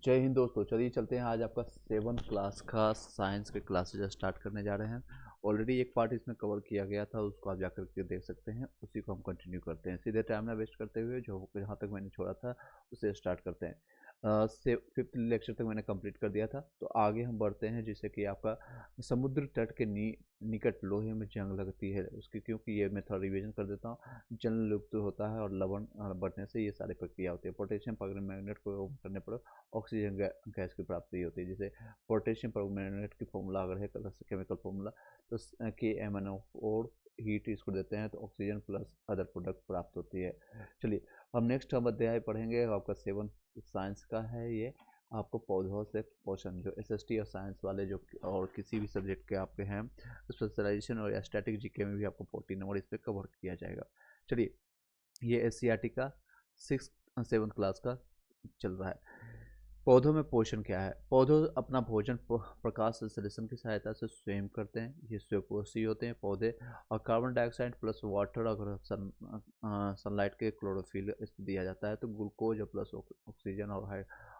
जय हिंद दोस्तों। चलिए चलते हैं, आज आपका 7th क्लास का साइंस के क्लासेज स्टार्ट करने जा रहे हैं। ऑलरेडी एक पार्ट इसमें कवर किया गया था, उसको आप जाकर के देख सकते हैं। उसी को हम कंटिन्यू करते हैं, सीधे टाइम ना वेस्ट करते हुए जो जहाँ तक मैंने छोड़ा था उसे स्टार्ट करते हैं। से 5th लेक्चर तक मैंने कंप्लीट कर दिया था, तो आगे हम बढ़ते हैं। जैसे कि आपका समुद्र तट के निकट लोहे में जंग लगती है उसकी, क्योंकि ये मैं थोड़ा रिविजन कर देता हूँ। जल लुप्त होता है और लवण बढ़ने से ये सारी प्रक्रिया होती है। पोटेशियम परमैंगनेट को करने पर ऑक्सीजन गैस की प्राप्ति होती है। जैसे पोटेशियम परमैंगनेट की फॉर्मूला अगर है केमिकल फॉर्मूला, तो KMnO4 हीट इसको देते हैं तो ऑक्सीजन प्लस अदर प्रोडक्ट प्राप्त होती है। चलिए हम नेक्स्ट हम अध्याय पढ़ेंगे, आपका 7 साइंस का है ये। आपको पौधों से पोषण, जो SST और साइंस वाले जो और किसी भी सब्जेक्ट के आपके हैं स्पेशलाइजेशन और स्टैटिक जीके में भी आपको 14 नंबर इस पर कवर किया जाएगा। चलिए, ये SCERT का 7th क्लास का चल रहा है। पौधों में पोषण क्या है? पौधों अपना भोजन प्रकाश संश्लेषण की सहायता से स्वयं करते हैं। ये स्वपोषी होते हैं पौधे। और कार्बन डाइऑक्साइड प्लस वाटर, अगर सनलाइट के क्लोरोफिल इसमें दिया जाता है तो ग्लूकोज प्लस ऑक्सीजन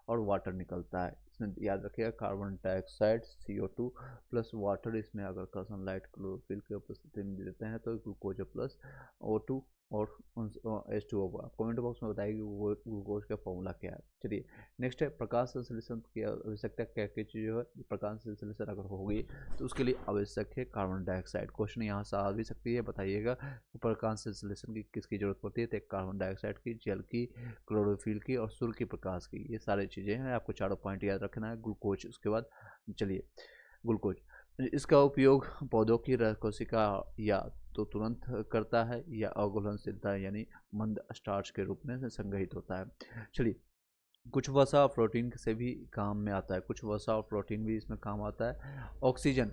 और वाटर निकलता है। इसमें याद रखिएगा, carbon dioxide CO2 plus water, इसमें अगर सनलाइट क्लोरोफिल की उपस्थिति में देते हैं तो ग्लूकोज प्लस O2 और H2O। कमेंट बॉक्स में बताइए वो ग्लूकोज का फॉर्मूला क्या है। चलिए नेक्स्ट है प्रकाश संश्लेषण की आवश्यकता क्या क्या चीज़ है। प्रकाश संश्लेषण अगर होगी तो उसके लिए आवश्यक है कार्बन डाइऑक्साइड। क्वेश्चन यहाँ से आ भी सकती है, बताइएगा प्रकाश संश्लेषण की किसकी जरूरत पड़ती है। तो कार्बन डाइऑक्साइड की, जल की, क्लोरोफिल की और सूर्य की प्रकाश की। ये सारी चीज़ें हैं, आपको चारों पॉइंट याद रखना है। ग्लूकोज उसके बाद, चलिए ग्लूकोज इसका उपयोग पौधों की रस कोशिका या तो तुरंत करता है या अघुलनशीलता यानी मंद स्टार्च के रूप में संग्रहित होता है। चलिए, कुछ वसा और प्रोटीन से भी काम में आता है, कुछ वसा और प्रोटीन भी इसमें काम आता है। ऑक्सीजन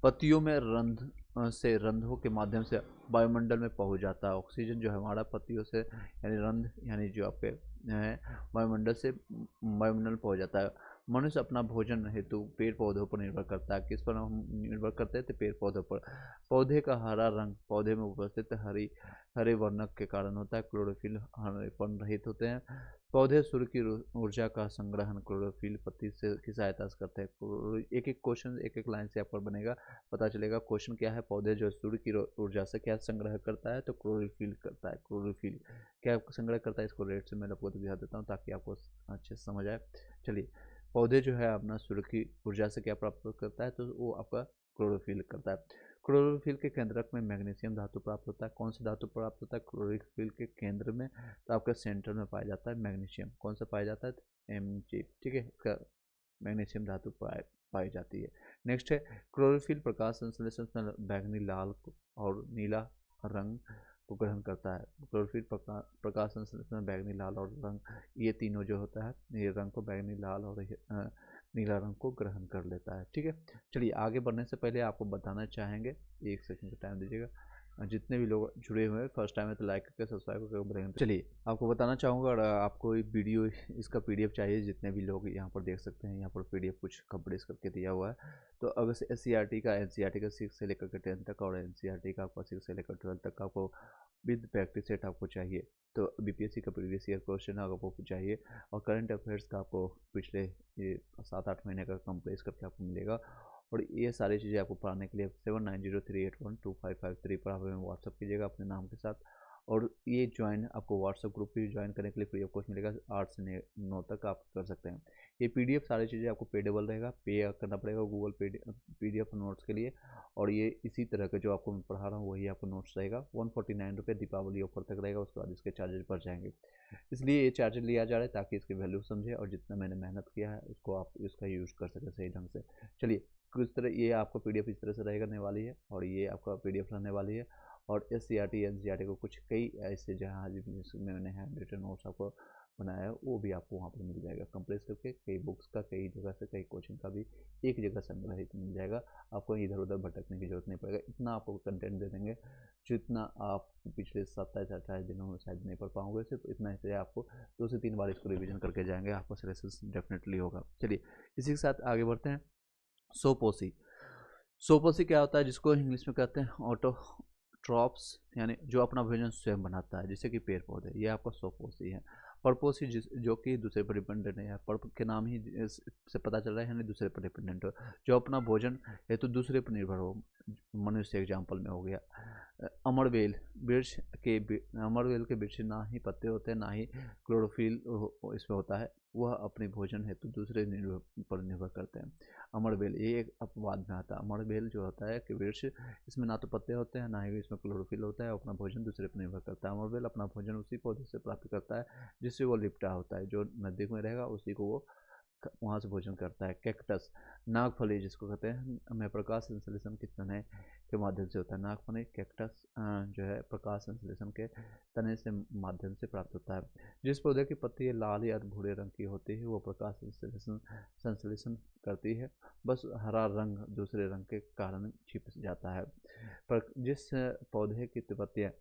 पत्तियों में रंध्रों के माध्यम से वायुमंडल में पहुंच जाता है। ऑक्सीजन जो है हमारा पत्तियों से यानी रंध्र यानी जो आपके वायुमंडल में पहुंच जाता है। मनुष्य अपना भोजन हेतु पेड़ पौधों पर निर्भर करता है। किस पर हम निर्भर करते हैं? तो पेड़ पौधों पर। पौधे का हरा रंग पौधे में उपस्थित हरे वर्णक के कारण होता है। क्लोरोफिल वर्ण रहित होते हैं। पौधे सूर्य की ऊर्जा का संग्रहण क्लोरोफिल पत्ती से की सहायता से करते हैं। एक एक क्वेश्चन एक एक लाइन से आपको बनेगा, पता चलेगा क्वेश्चन क्या है। पौधे जो सूर्य की ऊर्जा से क्या संग्रह करता है? तो क्लोरोफिल करता है। क्लोरोफिल क्या संग्रह करता है? इसको रेट से मैं आपको दिखा देता हूँ ताकि आपको अच्छे से समझ आए। चलिए, पौधे जो है अपना सूर्य की ऊर्जा से क्या प्राप्त करता है? तो वो आपका क्लोरोफिल करता है। क्लोरोफिल के केंद्रक में मैग्नीशियम धातु प्राप्त होता है। कौन सी धातु प्राप्त होता है क्लोरोफिल के केंद्र में? तो आपका सेंटर में पाया जाता है मैग्नीशियम। कौन सा पाया जाता है? Mg, ठीक है, इसका मैग्नीशियम धातु पाई जाती है। नेक्स्ट है क्लोरोफिल प्रकाश संश्लेषण में बैंगनी, लाल और नीला रंग को ग्रहण करता है। क्लोरोफिल प्रकाश संश्लेषण में बैंगनी, लाल और रंग, ये तीनों जो होता है ये रंग को बैंगनी, लाल और नीला रंग को ग्रहण कर लेता है। ठीक है, चलिए आगे बढ़ने से पहले आपको बताना चाहेंगे, एक सेकंड का टाइम दीजिएगा। जितने भी लोग जुड़े हुए हैं फर्स्ट टाइम है तो लाइक करके सब्सक्राइब करके बढ़ेंगे। चलिए आपको बताना चाहूँगा, अगर आपको ये वीडियो इसका PDF चाहिए, जितने भी लोग यहाँ पर देख सकते हैं, यहाँ पर PDF कुछ कंप्रेस करके दिया हुआ है। तो अगर SCERT का NCERT का 6 से लेकर के 10 तक और NCERT का आपका 6 से लेकर 12 तक का आपको विद प्रैक्टिस सेट आपको चाहिए, तो BPSC का प्रीवियस ईयर क्वेश्चन आपको चाहिए और करंट अफेयर्स का आपको पिछले ये 7-8 महीने का कंप्रेस करके आपको मिलेगा। और ये सारी चीज़ें आपको पढ़ाने के लिए 7903812553 पर आप हमें व्हाट्सअप कीजिएगा अपने नाम के साथ। और ये ज्वाइन आपको व्हाट्सअप ग्रुप भी ज्वाइन करने के लिए फ्री ऑफ कॉस्ट मिलेगा। 8 से 9 तक आप कर सकते हैं। ये PDF सारी चीज़ें आपको पेडेबल रहेगा, पे करना पड़ेगा गूगल पे PDF नोट्स के लिए। और ये इसी तरह का जो आपको मैं पढ़ा रहा हूँ वही आपको नोट्स रहेगा। 149 रुपये दीपावली ऑफर तक रहेगा, उसके बाद इसके चार्जेस बढ़ जाएंगे। इसलिए ये चार्जेस लिया जा रहा है ताकि इसकी वैल्यू समझे और जितना मैंने मेहनत किया है उसको आप इसका यूज़ कर सकें सही ढंग से। चलिए, किस तरह ये आपका PDF इस तरह से रहने वाली है और ये आपका PDF रहने वाली है। और SCERT NCERT को कुछ कई ऐसे जहाँ जिसमें मैंने हैंड रिटन नोट्स आपको बनाया है वो भी आपको वहाँ पर मिल जाएगा कंप्रेस करके। कई बुक्स का, कई जगह से, कई कोचिंग का भी एक जगह संग्रहित मिल जाएगा। आपको इधर उधर भटकने की जरूरत नहीं पड़ेगा। इतना आपको कंटेंट दे देंगे जितना आप पिछले 27-28 दिनों में शायद नहीं पढ़ पाओगे। सिर्फ इतना ही आपको 2 से 3 बार इसको रिविजन करके जाएंगे, आपका सिलेबस डेफिनेटली होगा। चलिए इसी के साथ आगे बढ़ते हैं। सोपोसी, सोपोसी क्या होता है? जिसको इंग्लिश में कहते हैं ऑटोट्रॉप्स, यानी जो अपना भोजन स्वयं बनाता है, जैसे कि पेड़ पौधे, ये आपका सोपोसी है। पर्पोसिव जो कि दूसरे पर डिपेंडेंट है, पर्प के नाम ही से पता चल रहा है यानी दूसरे पर डिपेंडेंट हो, जो अपना भोजन है तो दूसरे पर निर्भर हो। मनुष्य एग्जाम्पल में हो गया। अमरबेल वृक्ष के अमरबेल के वृक्ष ना ही पत्ते होते हैं ना ही क्लोरोफिल इसमें होता है, वह अपने भोजन हेतु दूसरे पर निर्भर करते हैं। अमरबेल ये एक अपवाद में आता है। अमरबेल जो होता है कि वृक्ष, इसमें ना तो पत्ते होते हैं ना ही इसमें क्लोरोफिल होता है, अपना भोजन दूसरे पर निर्भर करता है। अमरबेल अपना भोजन उसी पौधे से प्राप्त करता है जिससे वो लिपटा होता है, जो नज़दीक में रहेगा उसी को वो वहाँ से भोजन करता है। कैक्टस नागफली जिसको कहते हैं, हमें प्रकाश संश्लेषण के तने के माध्यम से होता है। नागफली कैक्टस जो है प्रकाश संश्लेषण के तने से माध्यम से प्राप्त होता है। जिस पौधे की पत्ती लाल या भूरे रंग की होती है वो प्रकाश संश्लेषण करती है, बस हरा रंग दूसरे रंग के कारण छिप जाता है। पर जिस पौधे की पत्तियाँ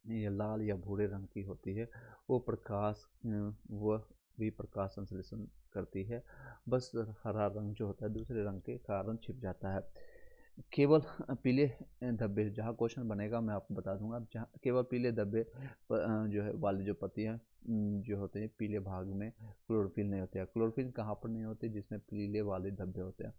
ये लाल या भूरे रंग की होती है वह भी प्रकाश संश्लेषण करती है, बस हरा रंग जो होता है दूसरे रंग के कारण छिप जाता है। केवल पीले धब्बे, जहाँ क्वेश्चन बनेगा मैं आपको बता दूंगा, जहाँ केवल पीले धब्बे जो है वाली जो पत्तियाँ जो होते हैं पीले भाग में क्लोरोफिल नहीं होते हैं। क्लोरोफिल कहाँ पर नहीं होती? जिसमें पीले वाले धब्बे होते हैं।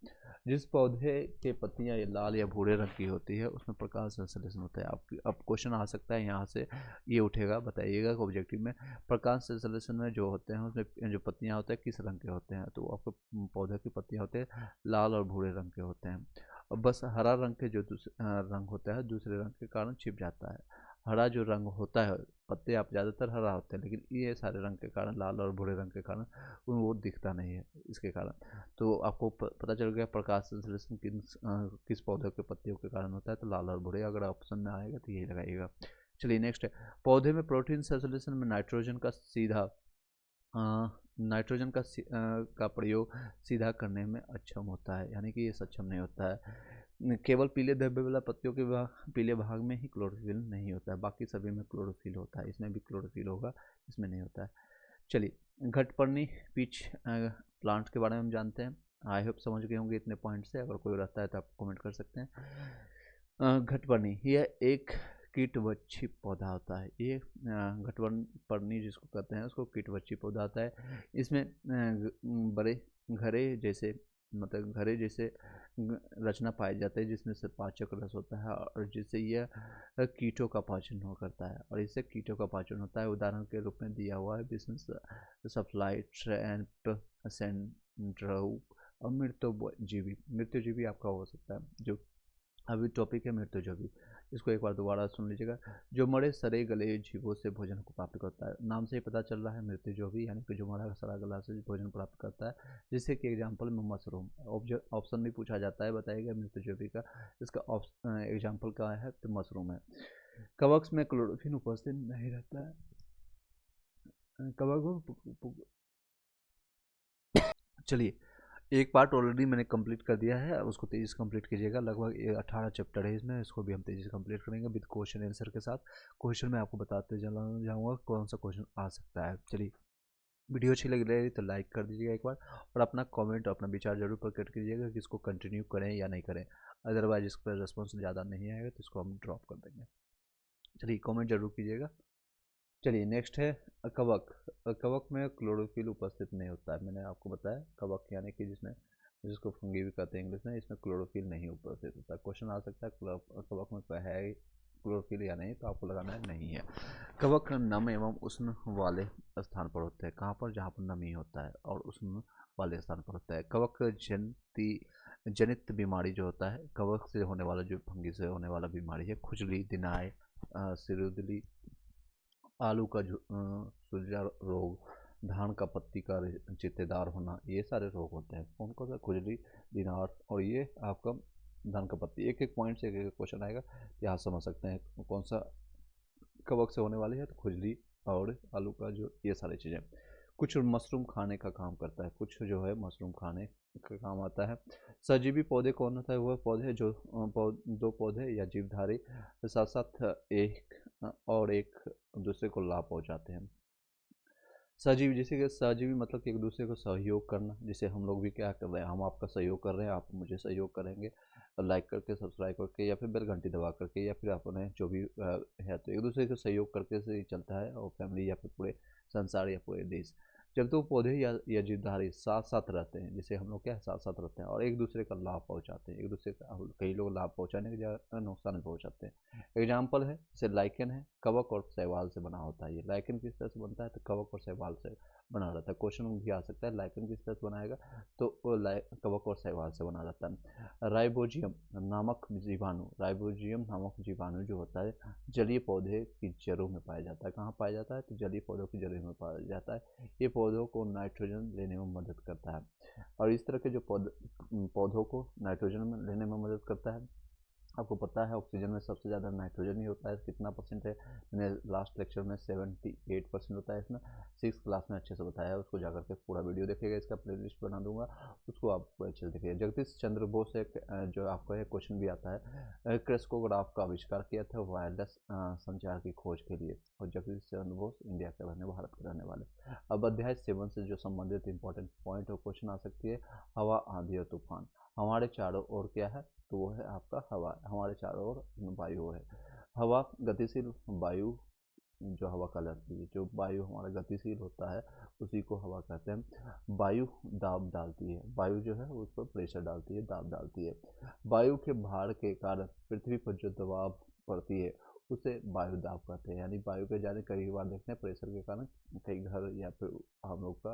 जिस पौधे के पत्तियाँ ये लाल या भूरे रंग की होती है उसमें प्रकाश संश्लेषण होता है। अब क्वेश्चन आ सकता है यहाँ से ये उठेगा, बताइएगा ऑब्जेक्टिव में प्रकाश संश्लेषण में जो होते हैं उसमें जो पत्तियाँ होते हैं किस रंग के होते हैं? तो आपको पौधे की पत्तियाँ होते हैं लाल और भूरे रंग के होते हैं, और बस हरा रंग के जो रंग होता है दूसरे रंग के कारण छिप जाता है। हरा जो रंग होता है, पत्ते आप ज़्यादातर हरा होते हैं, लेकिन ये सारे रंग के कारण, लाल और भूरे रंग के कारण वो दिखता नहीं है इसके कारण। तो आपको पता चल गया प्रकाश संश्लेषण किस पौधे के पत्तियों के कारण होता है, तो लाल और भूरे। अगर ऑप्शन में आएगा तो यही लगाइएगा। चलिए नेक्स्ट है, पौधे में प्रोटीन संश्लेषण में नाइट्रोजन का प्रयोग सीधा करने में अक्षम होता है, यानी कि ये सक्षम नहीं होता है। केवल पीले धब्बे वाला पत्तियों के पीले भाग में ही क्लोरोफिल नहीं होता है, बाकी सभी में क्लोरोफिल होता है। इसमें भी क्लोरोफिल होगा, इसमें नहीं होता है। चलिए घटपर्णी पीच प्लांट के बारे में हम जानते हैं। आई होप समझ गए होंगे इतने पॉइंट से, अगर कोई रहता है तो आप कमेंट कर सकते हैं। घटपर्णी यह एक कीटवच्छी पौधा होता है। ये घटपर्णी जिसको कहते हैं उसको कीटवच्छी पौधा होता है। इसमें बड़े घरे जैसे रचना पाई जाती है, जिसमें से पाचक रस होता है और जिससे यह कीटों का पाचन करता है, और इससे कीटों का पाचन होता है। उदाहरण के रूप में दिया हुआ है बिजनेस सप्लाई ट्रैप सेंट्रऊ और मृत्युजीवी आपका हो सकता है। जो अभी टॉपिक है मृत्युजीवी, इसको एक बार दोबारा सुन लीजिएगा। जो मरे सड़े गले जीवों से भोजन को प्राप्त करता है, नाम से ही पता चल रहा है मृत्युजीवी, यानी कि जो मरा सड़ा गला से भोजन प्राप्त करता है, जिससे कि एग्जाम्पल में मशरूम। ऑप्शन भी पूछा जाता है, बताइएगा मृत्युजीवी का, इसका एग्जाम्पल क्या है? तो मशरूम है। कवक में क्लोरोफिल उपस्थित नहीं रहता है। कवक चलिए एक पार्ट ऑलरेडी मैंने कंप्लीट कर दिया है, उसको तेज़ी से कंप्लीट कीजिएगा। लगभग 18 चैप्टर है इसमें, इसको भी हम तेज़ी से कंप्लीट करेंगे विद क्वेश्चन आंसर के साथ। क्वेश्चन मैं आपको बताते जाऊँगा कौन सा क्वेश्चन आ सकता है। चलिए वीडियो अच्छी लग रही है तो लाइक कर दीजिएगा एक बार, और अपना कमेंट अपना विचार जरूर प्रकट कीजिएगा कि इसको कंटिन्यू करें या नहीं करें। अदरवाइज इस पर रिस्पॉन्स ज़्यादा नहीं आएगा तो इसको हम ड्रॉप कर देंगे। चलिए कमेंट जरूर कीजिएगा। चलिए नेक्स्ट है कवक। कवक में क्लोरोफिल उपस्थित नहीं होता है, मैंने आपको बताया। कवक यानी कि जिसको फंगी भी कहते हैं इंग्लिश में, इसमें क्लोरोफिल नहीं उपस्थित होता। क्वेश्चन आ सकता है कवक में क्या है क्लोरोफिल या नहीं, तो आपको लगाना है नहीं है। कवक नम एवं उष्ण वाले स्थान पर होते हैं। कहाँ पर? जहाँ पर नमी होता है और उष्ण वाले स्थान पर होता है। कवक जनित बीमारी जो होता है, कवक से होने वाला, जो फंगी से होने वाला बीमारी है, खुजली, दिनाय, सिरुदली, आलू का सूजा रोग, धान का पत्ती का चित्तेदार होना, ये सारे रोग होते हैं। कौन कौन सा? खुजली, दिनार और ये आपका धान का पत्ती। एक एक पॉइंट से एक एक क्वेश्चन आएगा, यहाँ समझ सकते हैं कौन सा कवक से होने वाली है। तो खुजली और आलू का जो ये सारी चीज़ें। कुछ मशरूम खाने का काम करता है, कुछ जो है मशरूम खाने का काम आता है। सजीवी पौधे कौन होता है? वह पौधे जो दो पौधे या जीवधारी साथ साथ एक और एक दूसरे को लाभ पहुंचाते हैं। सजीवी, जैसे कि सजीवी मतलब कि एक दूसरे को सहयोग करना। जैसे हम लोग भी क्या कर रहे हैं, हम आपका सहयोग कर रहे हैं, आप मुझे सहयोग करेंगे लाइक करके, सब्सक्राइब करके, या फिर बेल घंटी दबा करके, या फिर अपने जो भी है, तो एक दूसरे को सहयोग करके से ही चलता है, और फैमिली या फिर पूरे संसार या पूरे देश। जब तो पौधे या जीवधारी साथ साथ रहते हैं, जैसे हम लोग क्या साथ साथ रहते हैं और एक दूसरे का लाभ पहुंचाते हैं, एक दूसरे का कई लोग लाभ पहुंचाने की जगह नुकसान पहुंचाते हैं। एग्जाम्पल है जैसे लाइकेन है, कवक और शैवाल से बना होता है। ये लाइकेन किस तरह से बनता है, तो कवक और शैवाल से बना रहता है। क्वेश्चन भी आ सकता है लाइकेन किस तरह से बनाएगा, तो वो कवक और शैवाल से बना रहता है। राइबोजियम नामक जीवाणु, राइबोजियम नामक जीवाणु जो होता है जलीय पौधे की जड़ों में पाया जाता है। कहाँ पाया जाता है, तो जलीय पौधों की जड़ों में पाया जाता है। ये पौधों को नाइट्रोजन लेने में मदद करता है। और इस तरह के जो पौधों को नाइट्रोजन में लेने में मदद करता है। आपको पता है ऑक्सीजन में सबसे ज़्यादा नाइट्रोजन ही होता है, कितना परसेंट है, मैंने लास्ट लेक्चर में 78% होता है इसमें। 6th क्लास में अच्छे से बताया है, उसको जाकर के पूरा वीडियो देखिएगा, इसका प्लेलिस्ट बना दूंगा, उसको आप अच्छे से देखिए। जगदीश चंद्र बोस एक जो आपका एक क्वेश्चन भी आता है, क्रेस्कोग्राफ का आविष्कार किया था वायरलेस संचार की खोज के लिए, और जगदीश चंद्र बोस इंडिया के रहने भारत के रहने वाले। अब अध्याय 7 से जो संबंधित इंपॉर्टेंट पॉइंट और क्वेश्चन आ सकती है, हवा, आंधी और तूफान। हमारे चारों ओर क्या है, तो वो है आपका हवा। हमारे चारों ओर वायु है। हवा गतिशील वायु, जो हवा कहलाती है, जो वायु हमारा गतिशील होता है उसी को हवा कहते हैं। वायु दाब डालती है, वायु जो है उस पर प्रेशर डालती है, दाब डालती है। वायु के भार के कारण पृथ्वी पर जो दबाव पड़ती है उसे वायु दाब कहते हैं। यानी वायु के जाने कई बार देखते हैं प्रेशर के कारण कई घर या फिर हम लोग का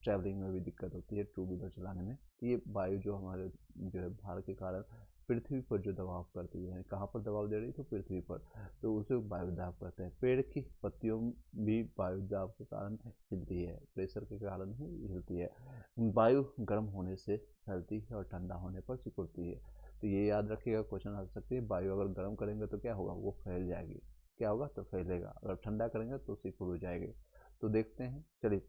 ट्रैवलिंग में भी दिक्कत होती है, टू व्हीलर चलाने में। ये वायु जो हमारे जो है भार के कारण पृथ्वी पर जो दबाव करती है, कहाँ पर दबाव दे रही है, तो पृथ्वी पर, तो उसे वायुदाब कहते हैं। पेड़ की पत्तियों भी वायुदाब के कारण हिलती है, प्रेशर के कारण ही हिलती है। वायु गर्म होने से फैलती है और ठंडा होने पर सिकुड़ती है। तो ये याद रखिएगा, क्वेश्चन आ सकती है। वायु अगर गर्म करेंगे तो क्या होगा, वो फैल जाएगी, क्या होगा, तो फैलेगा। अगर ठंडा करेंगे तो सिकुड़ जाएगी। तो देखते हैं, चलिए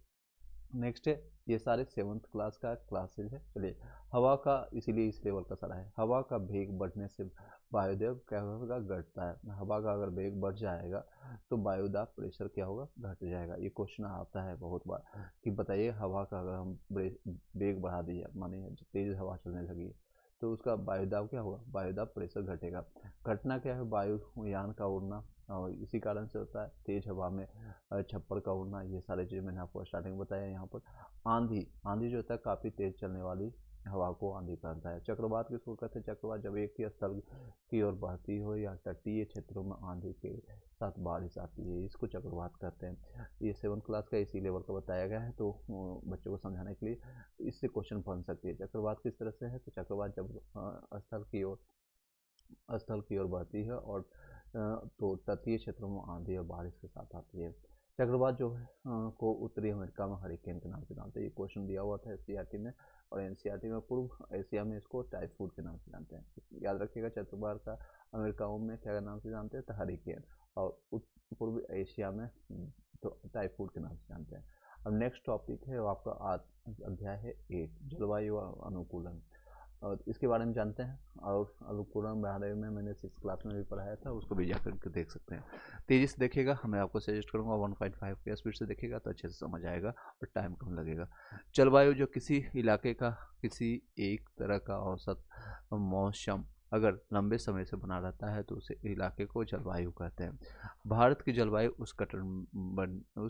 नेक्स्ट है, ये सारे 7th क्लास का क्लासेज है। चलिए, हवा का, इसीलिए इस लेवल का सारा है। हवा का वेग बढ़ने से वायुदाब क्या होगा, घटता है। हवा का अगर वेग बढ़ जाएगा तो वायुदाब प्रेशर क्या होगा, घट जाएगा। ये क्वेश्चन आता है बहुत बार कि बताइए हवा का अगर हम वेग बढ़ा दिए, मानिए तेज हवा चलने लगी, तो उसका वायुदाब क्या होगा, वायुदाब प्रेशर घटेगा। घटना क्या है, वायुयान का उड़ना, और इसी कारण से होता है। तेज हवा में छप्पर का उड़ना, ये सारी चीज़ें मैंने आपको स्टार्टिंग में बताया। यहाँ पर आंधी, आंधी जो होता है काफ़ी तेज चलने वाली हवा को आंधी कहता है। चक्रवात किसको कहते हैं, चक्रवात जब एक ही स्थल की ओर बहती हो या तटीय क्षेत्रों में आंधी के साथ बारिश आती है, इसको चक्रवात कहते हैं। ये 7th क्लास का इसी लेवल का बताया गया है, तो बच्चों को समझाने के लिए इससे क्वेश्चन बन सकती है। चक्रवात किस तरह से है, तो चक्रवात जब स्थल की ओर बढ़ती है और तो तटीय क्षेत्रों में आंधी और बारिश के साथ आती है। चक्रवात जो है को उत्तरी अमेरिका में हरिकेन के नाम से जानते हैं। ये क्वेश्चन दिया हुआ था एससीईआरटी में, और एनसीईआरटी में पूर्व एशिया में इसको टाइफून के नाम से जानते हैं। याद रखिएगा, चक्रवात का अमेरिकाओं में क्या नाम से जानते हैं, तो हरिकेन, और पूर्व एशिया में तो टाइफून के नाम से जानते हैं। अब नेक्स्ट टॉपिक है वो आपका अध्याय है 8, जलवायु अनुकूलन, और इसके बारे में जानते हैं। और अनुकूलन के बारे में मैंने 6th क्लास में भी पढ़ाया था, उसको भी जाकर के देख सकते हैं। तेज़ी से देखिएगा, मैं आपको सजेस्ट करूँगा 1.5 के स्पीड से देखिएगा तो अच्छे से समझ आएगा और टाइम कम लगेगा। जलवायु जो किसी इलाके का किसी एक तरह का औसत मौसम अगर लंबे समय से बना रहता है तो उसे इलाके को जलवायु कहते हैं। भारत की जलवायु उस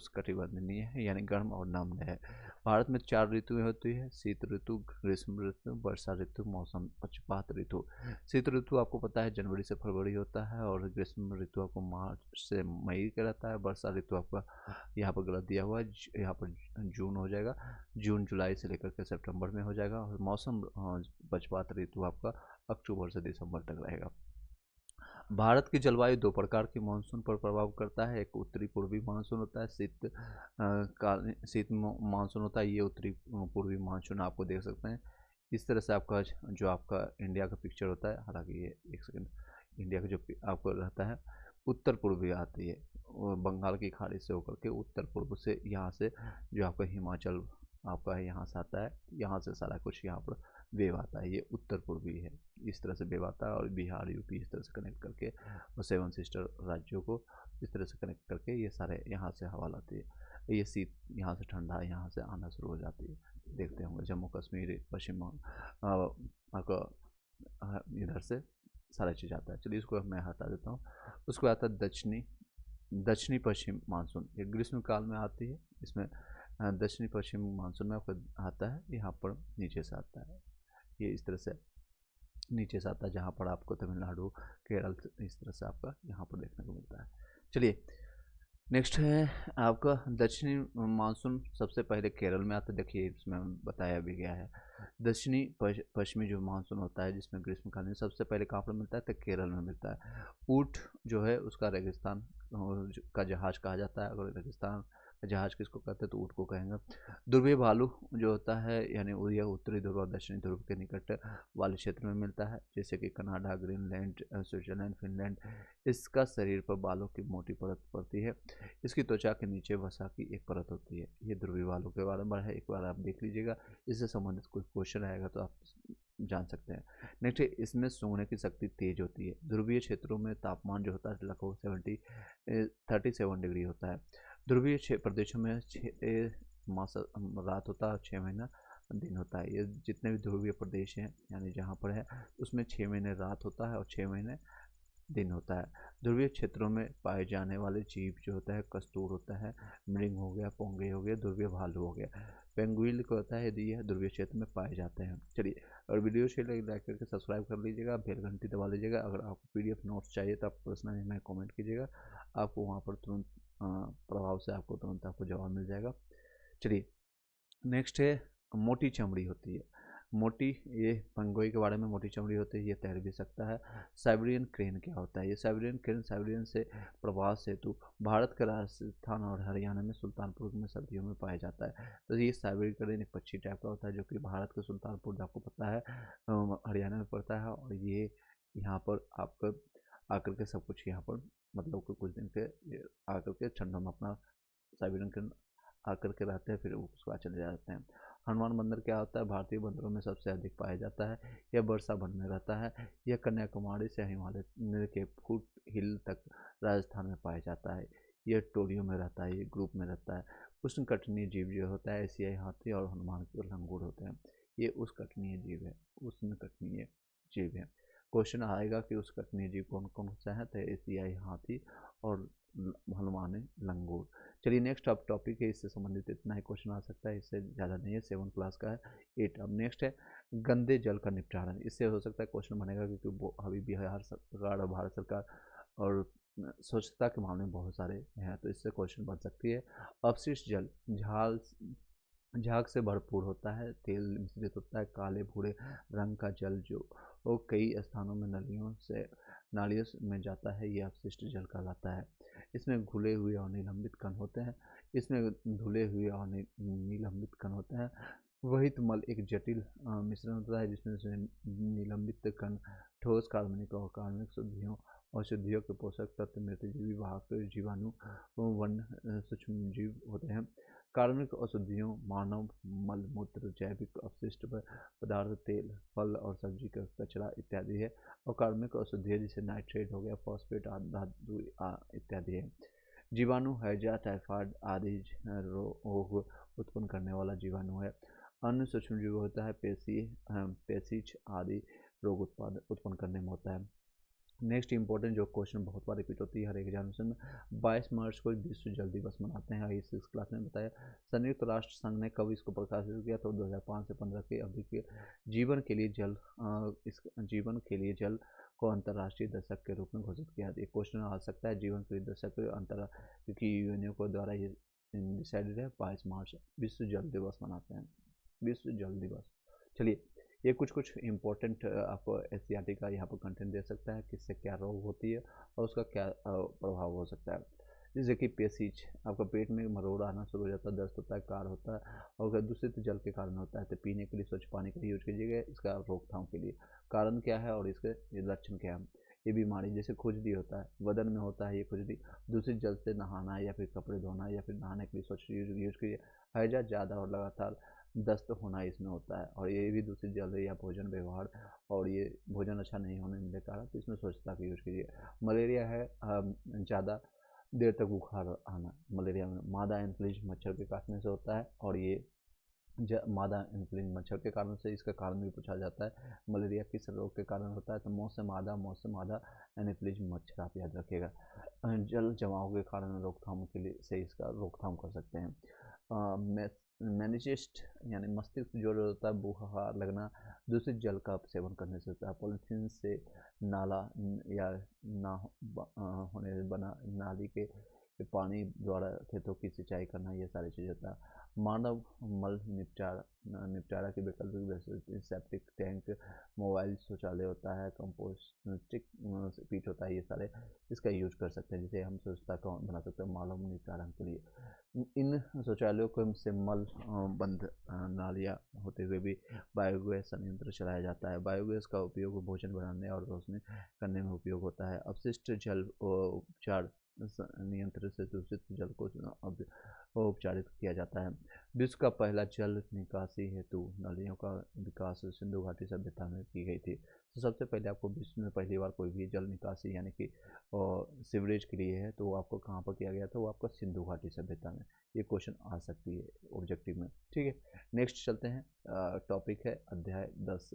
कटिबंधीय है, यानी गर्म और नम्य है। भारत में 4 ऋतुएं होती है, शीत ऋतु, ग्रीष्म ऋतु, वर्षा ऋतु, मौसम पक्षपात ऋतु। शीत ऋतु आपको पता है जनवरी से फरवरी होता है, और ग्रीष्म ऋतु आपको मार्च से मई का रहता है। वर्षा ऋतु आपका यहाँ पर गलत दिया हुआ है, यहाँ पर जून हो जाएगा, जून जुलाई से लेकर के सितंबर में हो जाएगा। और मौसम पक्षपात ऋतु आपका अक्टूबर से दिसंबर तक रहेगा। भारत की जलवायु 2 प्रकार की मानसून पर प्रभाव करता है। एक उत्तरी पूर्वी मानसून होता है, शीत मानसून होता है। ये उत्तरी पूर्वी मानसून आपको देख सकते हैं। इस तरह से आपका जो आपका इंडिया का पिक्चर होता है, हालांकि ये एक सेकंड, इंडिया का जो आपको रहता है उत्तर पूर्वी आती है, बंगाल की खाड़ी से होकर के उत्तर पूर्व से, यहाँ से जो आपका हिमाचल आपका यहाँ से आता है, यहाँ से सारा कुछ यहाँ पर वेव आता है, ये उत्तर पूर्वी है। इस तरह से वेव आता है, और बिहार यूपी इस तरह से कनेक्ट करके और 7 सिस्टर राज्यों को इस तरह से कनेक्ट करके ये सारे यहाँ से हवा लाती है। ये शीत यहाँ से ठंडा यहाँ से आना शुरू हो जाती है। देखते होंगे जम्मू कश्मीर, पश्चिम आपका इधर से सारा चीज़ आता है। चलिए इसको मैं हटा देता हूँ। उसके बाद आता है दक्षिणी दक्षिणी पश्चिम मानसून, ये ग्रीष्म काल में आती है। इसमें दक्षिणी पश्चिम मानसून में आपका आता है, यहाँ पर नीचे से आता है, ये इस तरह से नीचे से आता है, जहाँ पर आपको तमिलनाडु, केरल इस तरह से आपका यहाँ पर देखने को मिलता है। चलिए नेक्स्ट है आपका दक्षिणी मानसून, सबसे पहले केरल में आता है। देखिए इसमें बताया भी गया है, दक्षिणी पश्चिमी जो मानसून होता है जिसमें ग्रीष्मकालीन, सबसे पहले कहाँ पर मिलता है तो केरल में मिलता है। ऊँट जो है उसका रेगिस्तान का जहाज कहा जाता है, अगर रेगिस्तान का जहाज किसको कहते हैं तो ऊँट को कहेंगे। ध्रुवीय भालू जो होता है यानी यह उत्तरी ध्रुव और दक्षिणी ध्रुव के निकट वाले क्षेत्र में मिलता है, जैसे कि कनाडा, ग्रीनलैंड, स्विट्जरलैंड, फिनलैंड। इसका शरीर पर बालों की मोटी परत पड़ती है, इसकी त्वचा के नीचे वसा की एक परत होती है। ये ध्रुवीय भालू के बारे में है, एक बार आप देख लीजिएगा, इससे संबंधित कोई क्वेश्चन आएगा तो आप जान सकते हैं। नेक्स्ट, इसमें सूंघने की शक्ति तेज होती है। ध्रुवीय क्षेत्रों में तापमान जो होता है लगभग 37 डिग्री होता है। ध्रुवीय प्रदेशों में मास रात होता है, 6 महीना दिन होता है। ये जितने भी ध्रुवीय प्रदेश हैं यानी जहाँ पर है उसमें 6 महीने रात होता है और 6 महीने दिन होता है। ध्रुवीय क्षेत्रों में पाए जाने वाले जीव जो होता है कस्तूर होता है, मृग हो गया, पोंगे हो गया, ध्रुवीय भालू हो गया, पेंगुइन को होता है, यदि यह ध्रुवीय क्षेत्र में पाए जाते हैं। चलिए, और वीडियो से लाइक करके सब्सक्राइब कर लीजिएगा, बेल घंटी दबा लीजिएगा। अगर आपको PDF नोट्स चाहिए तो आप पर्सनली में कमेंट कीजिएगा, आपको वहाँ पर तुरंत प्रभाव से आपको तुरंत आपको जवाब मिल जाएगा। चलिए नेक्स्ट है मोटी चमड़ी होती है। मोटी, ये पंगोई के बारे में, मोटी चमड़ी होती है, ये तैर भी सकता है। साइबेरियन क्रेन क्या होता है? ये साइबेरियन क्रेन साइबेरियन से प्रवास हेतु भारत के राजस्थान और हरियाणा में सुल्तानपुर में सर्दियों में पाया जाता है। तो ये साइबेरियन क्रेन एक पक्षी टाइप का होता है जो कि भारत के सुल्तानपुर आपको पता है हरियाणा में पड़ता है, और ये यहाँ पर आपका आकर के सब कुछ यहाँ पर मतलब कुछ दिन के आकर के ठंडों में अपना साइबेरियन क्रेन आकर के रहते हैं, फिर उसके बाद चले जाते हैं। हनुमान बंदर क्या होता है? भारतीय बंदरों में सबसे अधिक पाया जाता है। यह वर्षा वन में रहता है। यह कन्याकुमारी से हिमालय के फुट हिल तक राजस्थान में पाया जाता है। यह टोलियों में रहता है, ये ग्रुप में रहता है। उष्णकटिबंधीय जीव जो होता है एशियाई हाथी और हनुमान के लंगूर होते हैं। ये उष्णकटिबंधीय जीव है, उष्णकटिबंधीय जीव है। क्वेश्चन आएगा कि उष्णकटिबंधीय जीव कौन कौन सा है, तो एशियाई हाथी और हनुमान लंगूर। चलिए नेक्स्ट अब टॉपिक है, इससे संबंधित इतना ही क्वेश्चन आ सकता है, इससे ज़्यादा नहीं है, 7 क्लास का है 8। अब नेक्स्ट है गंदे जल का निपटारा। इससे हो सकता है क्वेश्चन बनेगा क्योंकि वो अभी बिहार सरकार और भारत सरकार और स्वच्छता के मामले में बहुत सारे हैं, तो इससे क्वेश्चन बन सकती है। अपशिष्ट जल झाग से भरपूर होता है, तेल मिश्रित होता है, काले भूरे रंग का जल जो वो कई स्थानों में नालियों में जाता है, ये अपशिष्ट जल कहलाता है। इसमें घुले हुए और निलंबित कण होते हैं। इसमें धुले हुए और निलंबित कण होते हैं। वहित मल एक जटिल मिश्रण होता है जिसमें से निलंबित कण ठोस कार्बनिक और कार्बनिक शुद्धियों और शुद्धियों के पोषक तत्व मृतजीवी वाहक जीवाणु वन्य सूक्ष्मजीव होते हैं। कार्बनिक अशुद्धियों मानव मल मूत्र, जैविक अपशिष्ट पदार्थ, तेल, फल और सब्जी का कचरा इत्यादि है। और कार्बनिक अशुद्धियाँ जैसे नाइट्रेट हो गया, फॉस्फेट, धातु इत्यादि है। जीवाणु हैजा, टाइफाइड आदि रोग उत्पन्न करने वाला जीवाणु है। अन्य सूक्ष्मजीव होता है पेशीज आदि रोग उत्पन्न करने में होता है। नेक्स्ट इंपॉर्टेंट जो क्वेश्चन बहुत बार रिपीट होती है हर एग्जामिनेशन में, 22 मार्च को विश्व जल दिवस मनाते हैं। इस क्लास में बताया संयुक्त राष्ट्र संघ ने कब इसको प्रकाशित किया, तो 2005 से 15 की अवधि के जीवन के लिए जल को अंतर्राष्ट्रीय दशक के रूप में घोषित किया। ये क्वेश्चन आ सकता है, जीवन के लिए दशक अंतर्राष्ट्रीय क्योंकि यूएनओ द्वारा ये डिसाइडेड है। 22 मार्च विश्व जल दिवस मनाते हैं, विश्व जल दिवस। चलिए ये कुछ इंपॉर्टेंट आपको SCERT का यहाँ पर कंटेंट दे सकता है, किससे क्या रोग होती है और उसका क्या प्रभाव हो सकता है। जैसे कि पेशीज, आपका पेट में मरोड़ आना शुरू हो जाता है, दस्त होता है, कार होता है, और अगर दूषित जल के कारण होता है तो पीने के लिए स्वच्छ पानी का यूज कीजिएगा इसका रोकथाम के लिए। कारण क्या है और इसके लक्षण क्या है? ये बीमारी जैसे खुजली होता है, बदन में होता है ये खुजली, दूषित जल से नहाना या फिर कपड़े धोना या फिर नहाने के लिए स्वच्छ यूज कीजिए। हैजा ज़्यादा और लगातार दस्त होना इसमें होता है, और ये भी दूषित जल या भोजन व्यवहार और ये भोजन अच्छा नहीं होने के कारण, तो इसमें स्वच्छता का यूज कीजिए। मलेरिया है ज़्यादा देर तक बुखार आना, मलेरिया में मादा एन्फ्लूएंजा मच्छर के काटने से होता है, और ये मादा एनोफिलीज मच्छर के कारण से इसका कारण भी पूछा जाता है। मलेरिया किस रोग के कारण होता है, तो मुँह से मादा एनोफिलीज मच्छर आप याद रखिएगा। जल जमाव के कारण रोकथाम के लिए से इसका रोकथाम कर सकते हैं। मेनिजेस्ट यानी मस्तिष्क जो होता है बुखार लगना दूषित जल का सेवन करने से होता है। पॉलीथीन से नाला या ना होने बना नाली के पानी द्वारा खेतों की सिंचाई करना, ये सारी चीज़ होता है। मानव मल निपटारा के वैकल्पिक वैसे सेप्टिक टैंक, मोबाइल शौचालय होता है, कंपोस्टिक पीट होता है, ये सारे इसका यूज कर सकते हैं, जिसे हम स्वच्छता का बना सकते हैं मानव निपटारा के लिए। इन शौचालयों को से मल बंद नालियाँ होते हुए भी बायोगैस संयंत्र चलाया जाता है। बायोगैस का उपयोग भोजन बनाने और रोशनी करने में उपयोग होता है। अपशिष्ट जल उपचार नियंत्रण से दूषित जल को उपचारित किया जाता है। विश्व का पहला जल निकासी हेतु नलियों का विकास सिंधु घाटी सभ्यता में की गई थी। तो सबसे पहले आपको विश्व में पहली बार कोई भी जल निकासी यानी कि सीवरेज के लिए है तो वो आपको कहाँ पर किया गया था, वो आपका सिंधु घाटी सभ्यता में। ये क्वेश्चन आ सकती है ऑब्जेक्टिव में। ठीक है, नेक्स्ट चलते हैं। टॉपिक है अध्याय 10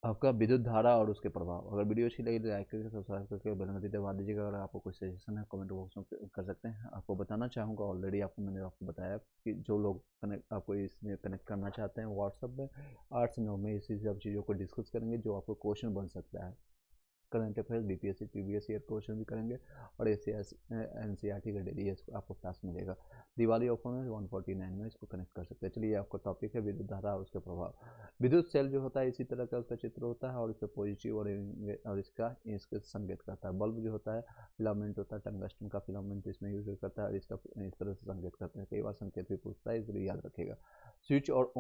आपका विद्युत धारा और उसके प्रभाव। अगर वीडियो अच्छी लगी तो लाइक करके सब्सक्राइब करके बेल घंटी दबा दीजिएगा। अगर आपको कोई सजेशन है कमेंट बॉक्स में कर सकते हैं। आपको बताना चाहूँगा, ऑलरेडी मैंने आपको बताया कि जो लोग आपको इसमें कनेक्ट करना चाहते हैं व्हाट्सअप में 8 से 9 में इसी सब चीज़ों को डिस्कस करेंगे जो आपको क्वेश्चन बन सकता है। Current affairs, BPSC previous year question भी करेंगे और एनसीईआरटी का डेली आपको क्लास मिलेगा। दिवाली ऑफर में 149 में इसको कनेक्ट कर सकते हैं। चलिए, आपका टॉपिक है विद्युत धारा और उसके प्रभाव। विद्युत सेल जो होता है इसी तरह का उसका चित्र होता है और इसका पॉजिटिव और इसके संकेत करता है। बल्ब जो होता है फिलामेंट होता है, टंगस्टन का फिलामेंट इसमें यूज करता है और इसका इस तरह से संकेत करते हैं। कई बार संकेत भी पूछता है, इसलिए याद रखेगा। स्विच और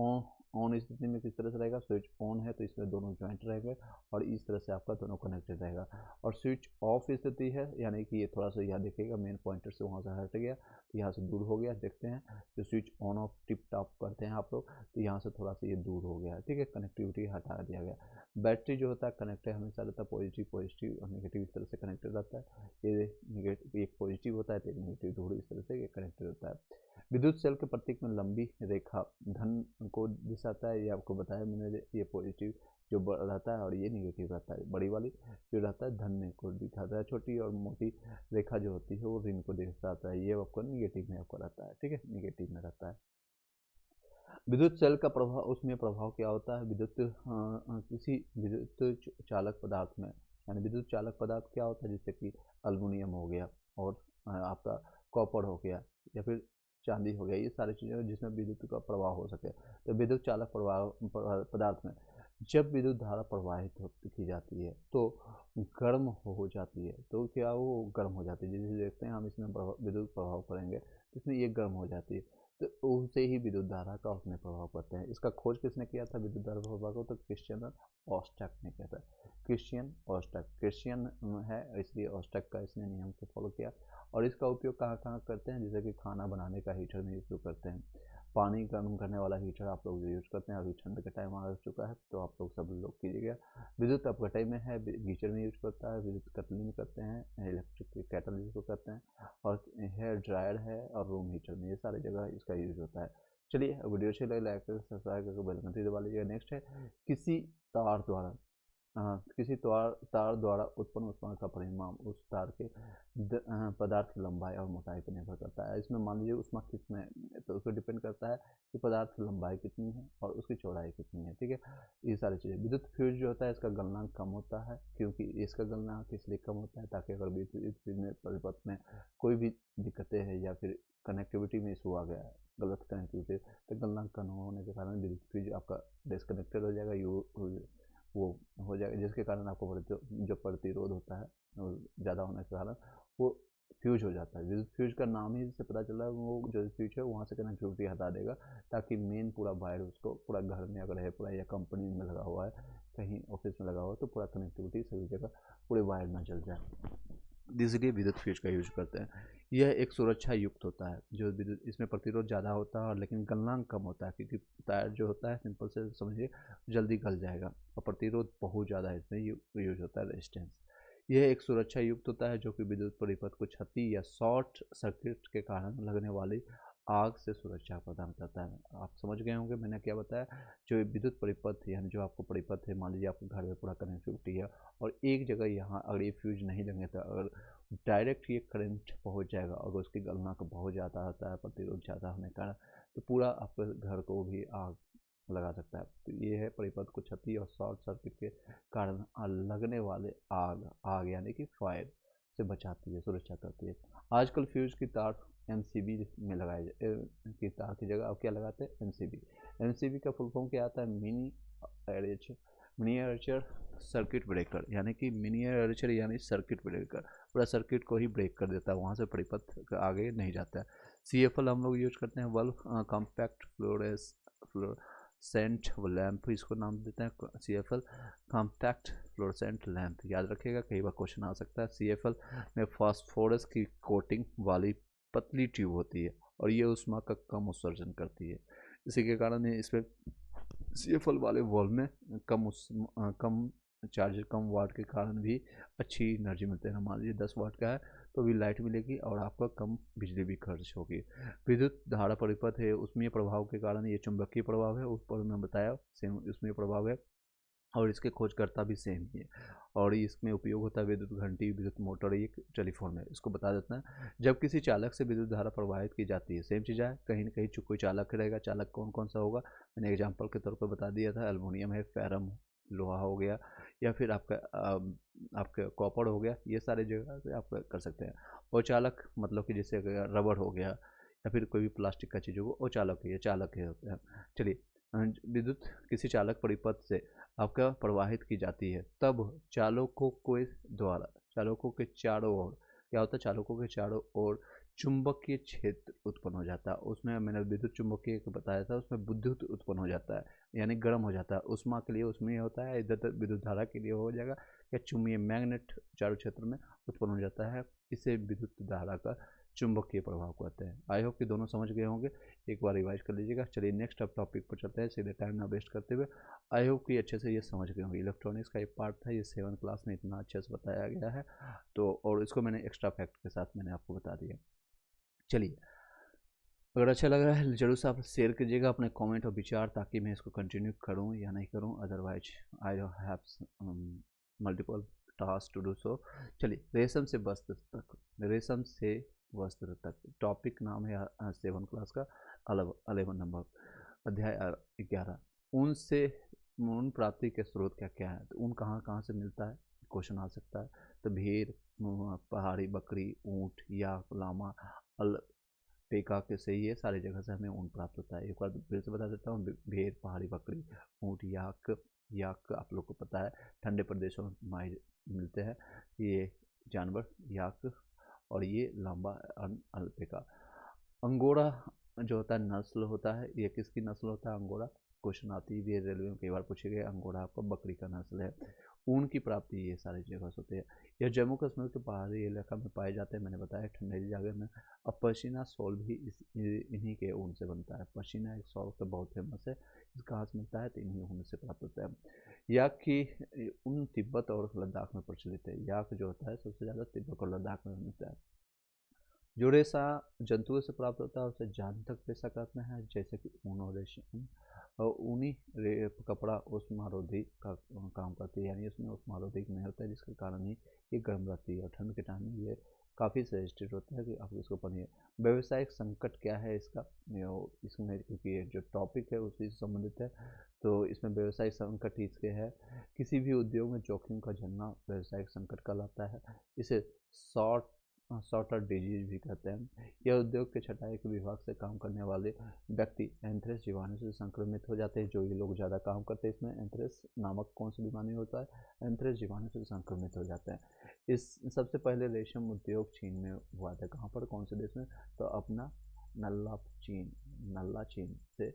ऑन स्थिति में किस तरह से रहेगा, स्विच ऑन है तो इसमें दोनों ज्वाइंट रहेंगे और इस तरह से आपका दोनों कनेक्टेड रहेगा। और स्विच ऑफ स्थिति है यानी कि ये थोड़ा सा यहाँ देखिएगा, मेन पॉइंटर से वहाँ से हट गया तो यहाँ से दूर हो गया। देखते हैं जो switch on off tip top करते हैं आप लोग तो यहाँ से थोड़ा सा ये दूर हो गया है। ठीक है, कनेक्टिविटी हटा दिया गया। बैटरी जो होता है कनेक्टेड हमेशा रहता है, पॉजिटिव और नेगेटिव इस तरह से कनेक्टेड रहता है। ये नेगेटिव एक पॉजिटिव होता है तो एक नेगेटिव, दोनों इस तरह से ये कनेक्टेड होता है। विद्युत सेल के प्रतीक में लंबी रेखा धन को दिखाता है, ये आपको बताया मैंने। ये पॉजिटिव जो रहता है और ये निगेटिव रहता है। बड़ी वाली जो रहता है धन को दिखाता है, छोटी और मोटी रेखा जो होती है वो ऋण को दिखाता है। ये आपको निगेटिव में आपको रहता है। ठीक है, निगेटिव में रहता है। विद्युत सेल का प्रभाव, उसमें प्रभाव क्या होता है किसी विद्युत चालक पदार्थ में, यानी विद्युत चालक पदार्थ क्या होता है, जैसे कि एल्युमिनियम हो गया और आपका कॉपर हो गया या फिर चांदी हो गया, ये सारी चीज़ें जिसमें विद्युत का प्रभाव हो सके। तो विद्युत चालक पदार्थ में जब विद्युत धारा प्रवाहित की जाती है तो गर्म हो जाती है। तो क्या वो गर्म हो जाती है, जैसे देखते हैं हम इसमें विद्युत प्रभाव करेंगे तो इसमें ये गर्म हो जाती है तो उनसे ही विद्युत धारा का उसमें प्रभाव पड़ते हैं। इसका खोज किसने किया था विद्युत धारा प्रभाव को, तो क्रिश्चियन ऑस्टक ने किया था। क्रिश्चियन है इसलिए ऑस्टक का इसने नियम को फॉलो किया। और इसका उपयोग कहाँ कहाँ करते हैं, जैसे कि खाना बनाने का हीटर में उपयोग करते हैं। पानी गर्म करने वाला हीटर आप लोग यूज करते हैं, अभी ठंड का टाइम आ चुका है तो आप लोग सब लोग कीजिएगा। विद्युत अपघटय में है, गीचर में यूज करता है, विद्युत कतली में करते हैं, इलेक्ट्रिक कैटल जिसको करते हैं, और हेयर ड्रायर है और रूम हीटर में, ये सारी जगह इसका यूज होता है। चलिए, वीडियो अच्छी लगे लाइक करके सब्सक्राइब करके बेल घंटी दबा लीजिएगा। नेक्स्ट है किसी तार द्वारा किसी तार द्वारा उत्पन्न ऊष्मा का परिमाण उस तार के पदार्थ की लंबाई और मोटाई पर निर्भर करता है। इसमें मान लीजिए ऊष्मा कितने, तो उसको डिपेंड करता है कि पदार्थ की लंबाई कितनी है और उसकी चौड़ाई कितनी है। ठीक है, ये सारी चीज़ें। विद्युत फ्यूज जो होता है इसका गलनांक कम होता है, क्योंकि इसका गलनांक इसलिए कम होता है ताकि अगर विद्युत फ्यूज में परिपथ में कोई भी दिक्कतें हैं या फिर कनेक्टिविटी में इशू आ गया है, गलत कनेक्टिविटी, तो गलनांक कम होने के कारण विद्युत फ्यूज आपका डिस्कनेक्टेड हो जाएगा, वो हो जाएगा, जिसके कारण आपको जो प्रतिरोध होता है ज़्यादा होने के कारण वो फ्यूज हो जाता है। विद्युत फ्यूज का नाम ही से पता चला है, वो जो फ्यूज है वहाँ से कनेक्टिविटी हटा देगा ताकि मेन पूरा वायर उसको पूरा घर में अगर है पूरा या कंपनी में लगा हुआ है, कहीं ऑफिस में लगा हुआ है तो पूरा कनेक्टिविटी सभी जगह पूरे वायर ना जल जाए, इसलिए विद्युत फ्यूज का यूज करते हैं। यह एक सुरक्षा युक्त होता है, जो विद्युत इसमें प्रतिरोध ज़्यादा होता है और लेकिन गलनांक कम होता है, क्योंकि तार जो होता है सिंपल से समझिए जल्दी गल जाएगा और प्रतिरोध बहुत ज़्यादा इसमें यूज होता है, रेजिस्टेंस। यह एक सुरक्षा युक्त होता है जो कि विद्युत परिपथ को क्षति या शॉर्ट सर्किट के कारण लगने वाली आग से सुरक्षा प्रदान करता है। आप समझ गए होंगे मैंने क्या बताया। जो विद्युत परिपथ यानी जो आपको परिपथ है, मान लीजिए आपके घर में पूरा कनेक्टिविटी है और एक जगह यहाँ अगर ये फ्यूज नहीं लगे तो अगर डायरेक्ट ये करंट पहुँच जाएगा, अगर उसकी गलनांक बहुत ज़्यादा होता है, प्रतिरोध ज़्यादा होने के कारण, तो पूरा आपके घर को भी आग लगा सकता है। तो ये है परिपथ को क्षति और शॉर्ट सर्किट के कारण लगने वाले आग आग यानी कि फायर से बचाती है, सुरक्षा करती है। आजकल फ्यूज की तार एमसीबी में लगाए की तार की जगह अब क्या लगाते हैं, एमसीबी। एमसीबी का फुल फॉर्म क्या आता है, मिनिएचर सर्किट ब्रेकर, यानी कि मिनिएचर यानी सर्किट ब्रेकर, पूरा सर्किट को ही ब्रेक कर देता है, वहाँ से परिपथ आगे नहीं जाता है। CFL हम लोग यूज करते हैं, बल्ब कॉम्पैक्ट फ्लोरेसेंट लैंप, इसको नाम देते हैं CFL कॉम्पैक्ट फ्लोरेसेंट लैंप। याद रखिएगा, कई बार क्वेश्चन आ सकता है। CFL में फास्फोरस की कोटिंग वाली पतली ट्यूब होती है और ये ऊष्मा का कम उत्सर्जन करती है। इसी के कारण इसमें CFL वाले वॉल्व में कम चार्ज, कम वाट के कारण भी अच्छी एनर्जी मिलती है। मान लीजिए 10 वाट का है तो भी लाइट मिलेगी और आपका कम बिजली भी खर्च होगी। विद्युत धारा परिपथ है, उसमें प्रभाव के कारण ये चुंबकीय प्रभाव है, उस पर मैं बताया सेम उसमें प्रभाव है और इसके खोजकर्ता भी सेम ही है। और इसमें उपयोग होता है विद्युत घंटी, विद्युत मोटर, एक टेलीफोन में। इसको बता देता है, जब किसी चालक से विद्युत धारा प्रवाहित की जाती है, सेम चीज़ है, कहीं ना कहीं कोई चालक रहेगा। चालक कौन कौन सा होगा, मैंने एग्जाम्पल के तौर पर बता दिया था। एल्युमिनियम है, फेरम लोहा हो गया, या फिर आपका कॉपर हो गया, ये सारे जगह से आप कर सकते हैं। और चालक मतलब कि जैसे रबड़ हो गया या फिर कोई भी प्लास्टिक का चीज़ होगा, वो चालक है, ये चालक है होते हैं। चलिए, विद्युत किसी चालक परिपथ से आपका प्रवाहित की जाती है, तब चालकों के चारों ओर क्या होता है, चालकों के चारों ओर चुंबकीय क्षेत्र उत्पन्न हो जाता है। उसमें मैंने विद्युत चुंबकीय को बताया था, उसमें विद्युत उत्पन्न हो जाता है, यानी गर्म हो जाता है। उष्मा के लिए उसमें होता है, इधर विद्युत धारा के लिए हो जाएगा या चुंबकीय मैग्नेट चारों क्षेत्र में उत्पन्न हो जाता है। इसे विद्युत धारा का चुंबकीय प्रभाव कहते हैं। आई होप कि दोनों समझ गए होंगे, एक बार रिवाइज कर लीजिएगा। चलिए नेक्स्ट अब टॉपिक पर चलते हैं, सीधे टाइम ना वेस्ट करते हुए। आई होप कि अच्छे से ये समझ गए होंगे। इलेक्ट्रॉनिक्स का एक पार्ट था, ये 7 क्लास में इतना अच्छे से बताया गया है, तो और इसको मैंने एक्स्ट्रा फैक्ट के साथ मैंने आपको बता दिया। चलिए, अगर अच्छा लग रहा है जरूर से आप शेयर कीजिएगा अपने कमेंट और विचार, ताकि मैं इसको कंटिन्यू करूं या नहीं करूं, otherwise I have multiple task to do so. चलिए, रेशम से वस्त्र तक टॉपिक नाम है 7 क्लास का 11 नंबर अध्याय 11। ऊन से ऊन प्राप्ति के स्रोत क्या क्या है, तो ऊन कहाँ कहाँ से मिलता है, क्वेश्चन आ सकता है। तो भेड़, पहाड़ी बकरी, ऊँट, याक, लामा, पेका के से ये सारी जगह से हमें ऊन प्राप्त होता है। एक बार फिर से बता देता हूँ, भेड़, पहाड़ी बकरी, ऊँट, याक, याक आप लोग को पता है ठंडे प्रदेशों में मिलते हैं ये जानवर, याक, और ये लंबा अल्पेका। अंगोरा जो होता है नस्ल होता है, ये किसकी नस्ल होता है अंगोरा, क्वेश्चन आती है रेलवे में कई बार पूछे गए। अंगोरा आपका बकरी का नस्ल है। ऊन की प्राप्ति ये सारी जगह से होती है। यह जम्मू कश्मीर के पहाड़ी इलाका में पाए जाते हैं, मैंने बताया ठंडे जगह में। अब पश्मीना शॉल भी इन्हीं के ऊन से बनता है। पश्मीना एक शॉल तो बहुत फेमस है, इस कहाँ से मिलता है, तो इन्हीं ऊन से प्राप्त होता है। याक की ऊन तिब्बत और लद्दाख में प्रचलित है। याक जो होता है सबसे ज़्यादा तिब्बत और लद्दाख में मिलता है। जो रेशा जंतुओं से प्राप्त होता है उसे जांतक रेशा कहते हैं, जैसे कि ऊन और रेशम। और ऊनी कपड़ा उष्मारोधी का काम करती है, यानी उसमें उष्मारोधी नहीं होता है, जिसके कारण ही ये गर्म रहती है और ठंड के टाइम में ये काफ़ी सजेस्टेड होता है कि आप इसको पहनिए। व्यावसायिक संकट क्या है इसका, इसमें क्योंकि जो टॉपिक है उसी से संबंधित है, तो इसमें व्यावसायिक संकट इसके है, किसी भी उद्योग में जोखिम का झेलना व्यावसायिक संकट कहलाता है। इसे शॉर्टर डिजीज भी कहते हैं। यह उद्योग के छटाई के विभाग से काम करने वाले व्यक्ति एंथ्रेक्स जीवाणु से संक्रमित हो जाते हैं। जो ये लोग ज़्यादा काम करते हैं, इसमें एंथ्रेक्स नामक कौन सा बीमारी होता है, एंथ्रेक्स जीवाणु से संक्रमित हो जाते हैं। इस सबसे पहले रेशम उद्योग चीन में हुआ था। कहाँ पर, कौन से देश में, तो अपना नल्ला चीन से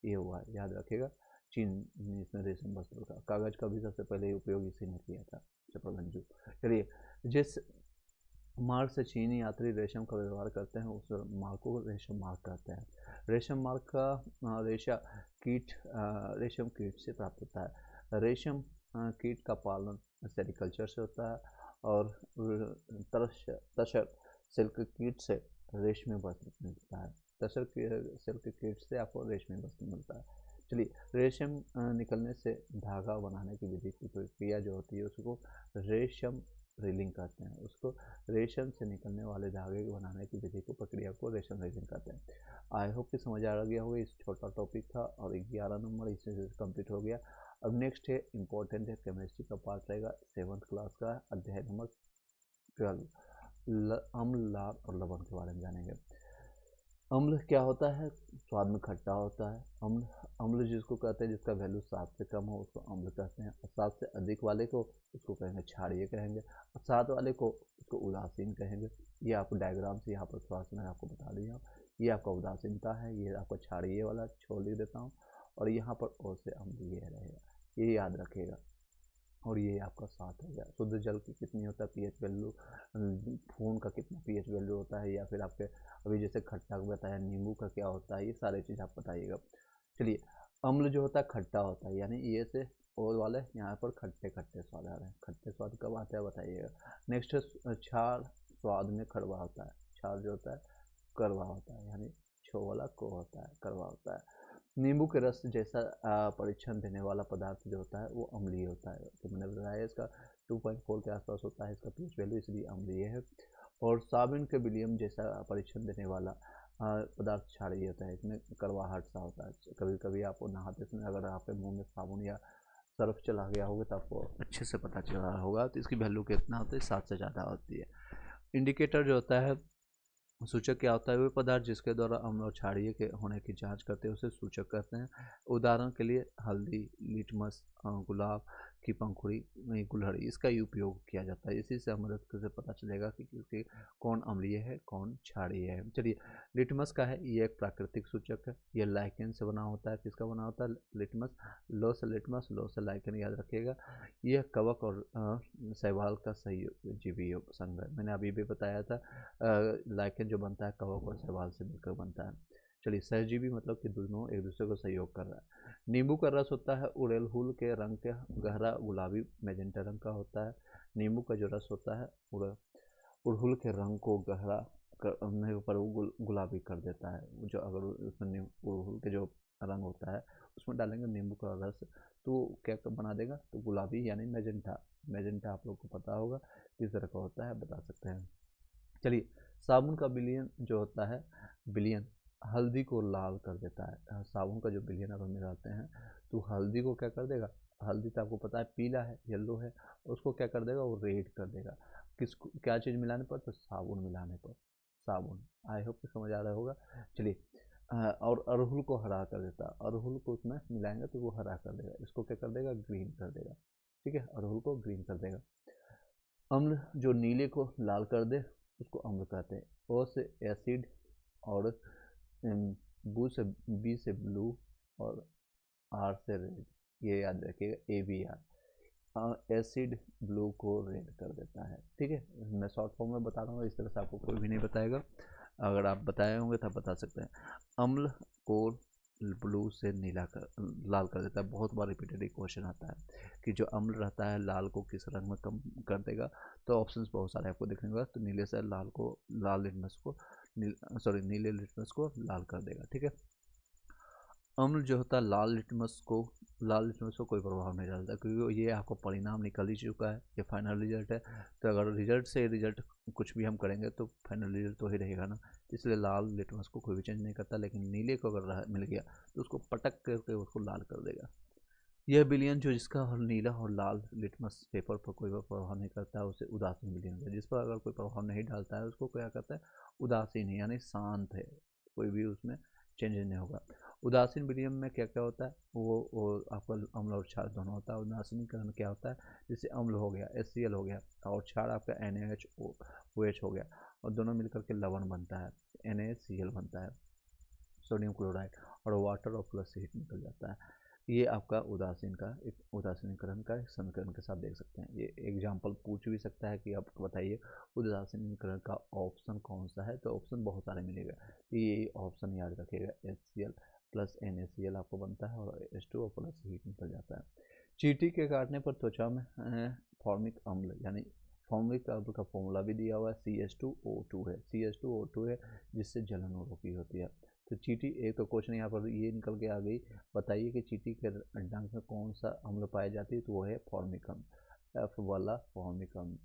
ये हुआ है, याद रखिएगा। चीन ने इसमें रेशम वस्त्र का, कागज़ का भी सबसे पहले उपयोग इसी ने किया था, चपरगंजू। चलिए, जिस मार्ग से चीनी यात्री रेशम का व्यवहार करते हैं उस मार्ग को रेशम मार्ग कहते हैं। रेशम मार्ग का रेशम कीट से प्राप्त होता है। रेशम कीट का पालन सेरिकल्चर से होता है और तसर सिल्क कीट से रेशमी वस्त्र मिलता है। तसर के सेल के कीट से आपको रेशमी वस्त्र मिलता है। चलिए, रेशम निकलने से धागा बनाने की विधि की प्रक्रिया जो होती है उसको रेशम रीलिंग कहते हैं। उसको रेशम से निकलने वाले धागे बनाने की विधि को प्रक्रिया को रेशम रीलिंग कहते हैं। आई होप कि समझ आ गया होगा। इस छोटा टॉपिक था और 11 नंबर इससे कंप्लीट हो गया। अब नेक्स्ट है इम्पोर्टेंट है, केमिस्ट्री का पार्ट रहेगा 7th क्लास का, अध्याय नंबर 12 अम्ल, लाल और लवण के बारे में जानेंगे। अम्ल क्या होता है? स्वाद में खट्टा होता है। अम्ल अम्ल जिसको कहते हैं जिसका वैल्यू 7 से कम हो उसको अम्ल कहते हैं, और 7 से अधिक वाले को उसको कहेंगे क्षारीय कहेंगे, और 7 वाले को उसको उदासीन कहेंगे। ये आपको डायग्राम से यहाँ पर थोड़ा सा मैं आपको बता दिया हूँ। ये आपका उदासीनता है, ये आपका क्षारीय वाला छोड़ ही देता हूँ, और यहाँ पर ओ से अम्ल ये रहेगा, ये याद रखिएगा। और ये आपका 7 हो गया। शुद्ध जल की कितनी होता है पीएच वैल्यू, खून का कितना पीएच वैल्यू होता है, या फिर आपके अभी जैसे खट्टा को बताया, नींबू का क्या होता है, ये सारी चीज़ आप बताइएगा। चलिए, अम्ल जो होता है खट्टा होता है, यानी ये से और वाले यहाँ पर खट्टे खट्टे स्वाद आ रहे हैं। खट्टे स्वाद कब आते हैं बताइएगा। नेक्स्ट है क्षार, स्वाद में कड़वा होता है। क्षार जो होता है कड़वा होता है, यानी छो वाला को होता है, कड़वा होता है। नींबू के रस जैसा परीक्षण देने वाला पदार्थ जो होता है वो अम्लीय होता है। तो मैंने बताया इसका 2.4 के आसपास होता है इसका पीएच वैल्यू, इसलिए अम्लीय है। और साबुन के विलियम जैसा परीक्षण देने वाला पदार्थ क्षारीय होता है, इसमें कड़वाहट सा होता है। कभी कभी आपको नहाते समय अगर आपके मुंह में साबुन या सर्फ चला गया होगा तो आपको अच्छे से पता चल रहा होगा। तो इसकी वैल्यू कितना होता है? 7 से ज़्यादा होती है। इंडिकेटर जो होता है, सूचक क्या होता है? वे पदार्थ जिसके द्वारा अम्ल और क्षारीय के होने की जांच करते हैं उसे सूचक कहते हैं। उदाहरण के लिए हल्दी, लिटमस, गुलाब की पंखुड़ी, गुलहड़ी, इसका ही उपयोग किया जाता है। इसी से मदद से पता चलेगा कि किसके कौन अम्लीय है कौन क्षारीय है। चलिए, लिटमस का है, ये एक प्राकृतिक सूचक है। ये लाइकेन से बना होता है। किसका बना होता है? लिटमस। लो से लिटमस, लो से लाइकेन, याद रखिएगा। यह कवक और शैवाल का सहजीवी संघ है। मैंने अभी भी बताया था, लाइकेन जो बनता है कवक और शैवाल से मिलकर बनता है। चलिए, सहजीवी मतलब कि दोनों एक दूसरे को सहयोग कर रहा है। नींबू का रस होता है उड़ेलहुल के रंग के गहरा गुलाबी मैजेंटा रंग का होता है। नींबू का जो रस होता है उड़हुल के रंग को गहरा करने पर वो गुलाबी कर देता है। जो अगर उसमें उड़हुल के जो रंग होता है उसमें डालेंगे नींबू का रस तो क्या बना देगा? तो गुलाबी, यानी मैजेंटा। मैजेंटा आप लोग को पता होगा किस तरह का होता है, बता सकते हैं। चलिए, साबुन का विलयन जो होता है, विलयन हल्दी को लाल कर देता है। साबुन का जो विलयन अगर मिलाते हैं तो हल्दी को क्या कर देगा? हल्दी तो आपको पता है पीला है, येलो है, उसको क्या कर देगा? वो रेड कर देगा। किसको क्या चीज़ मिलाने पर? तो साबुन मिलाने पर। साबुन। आई होप कि समझ आ रहा होगा। चलिए, और अड़हुल को हरा कर देता है। अड़हुल को उसमें मिलाएंगे तो वो हरा कर देगा। इसको क्या कर देगा? ग्रीन कर देगा। ठीक है, अड़हुल को ग्रीन कर देगा। अम्ल जो नीले को लाल कर दे उसको अम्ल कहते हैं। ओ से एसिड, और बू से बी से ब्लू, और आर से रेड, ये याद रखिएगा। ABR, एसिड ब्लू को रेड कर देता है। ठीक है, मैं शॉर्ट फॉर्म में बता रहा हूँ, इस तरह से आपको कोई भी नहीं बताएगा। अगर आप बताए होंगे तब बता सकते हैं। अम्ल को ब्लू से नीला कर लाल कर देता है। बहुत बार रिपीटेड क्वेश्चन आता है कि जो अम्ल रहता है लाल को किस रंग में कम कर देगा। तो ऑप्शंस बहुत सारे आपको देखने को, तो नीले से लाल को, लाल लिटमस को नीले लिटमस को लाल कर देगा। ठीक है, अम्ल जो होता है लाल लिटमस को कोई प्रभाव नहीं डालता, क्योंकि ये आपको परिणाम निकल ही चुका है, ये फाइनल रिजल्ट है। तो अगर रिजल्ट कुछ भी हम करेंगे तो फाइनल रिजल्ट तो ही रहेगा ना, इसलिए लाल लिटमस को कोई भी चेंज नहीं करता। लेकिन नीले को अगर मिल गया तो उसको पटक करके उसको लाल कर देगा। यह विलयन जो जिसका और नीला और लाल लिटमस पेपर पर कोई प्रभाव नहीं करता है उसे उदासीन विलयन है। जिस पर अगर कोई प्रभाव नहीं डालता है उसको क्या कहता है? उदासीन है, यानी शांत है, कोई भी उसमें चेंज नहीं होगा। उदासीन विलयन में क्या क्या होता है? वो आपका अम्ल और क्षार दोनों होता है। उदासीनीकरण क्या होता है? जैसे अम्ल हो गया HCl हो गया, और क्षार आपका NaOH हो गया, और दोनों मिलकर के लवण बनता है, NaCl बनता है, सोडियम क्लोराइड, और वाटर और प्लस से हीट निकल जाता है। ये आपका उदासीनीकरण का एक समीकरण के साथ देख सकते हैं। ये एग्जाम्पल पूछ भी सकता है कि आप बताइए उदासीनीकरण का ऑप्शन कौन सा है। तो ऑप्शन बहुत सारे मिलेगा, ये ऑप्शन याद रखिएगा। HCl प्लस NaCl आपको बनता है, और H2O प्लस हीट निकल जाता है। चींटी के काटने पर त्वचा में फॉर्मिक अम्ल, यानी फॉर्मिक अम्ल का फॉर्मूला भी दिया हुआ है, CH2O2 है। CH2O2 है जिससे जलन रोकी होती है। तो चींटी, एक तो क्वेश्चन यहाँ पर ये निकल के आ गई, बताइए कि चींटी के डंक में कौन सा अम्ल पाई जाती है, तो वो है फॉर्मिक अम्ल, एफ वाला फॉर्मिक अम्ल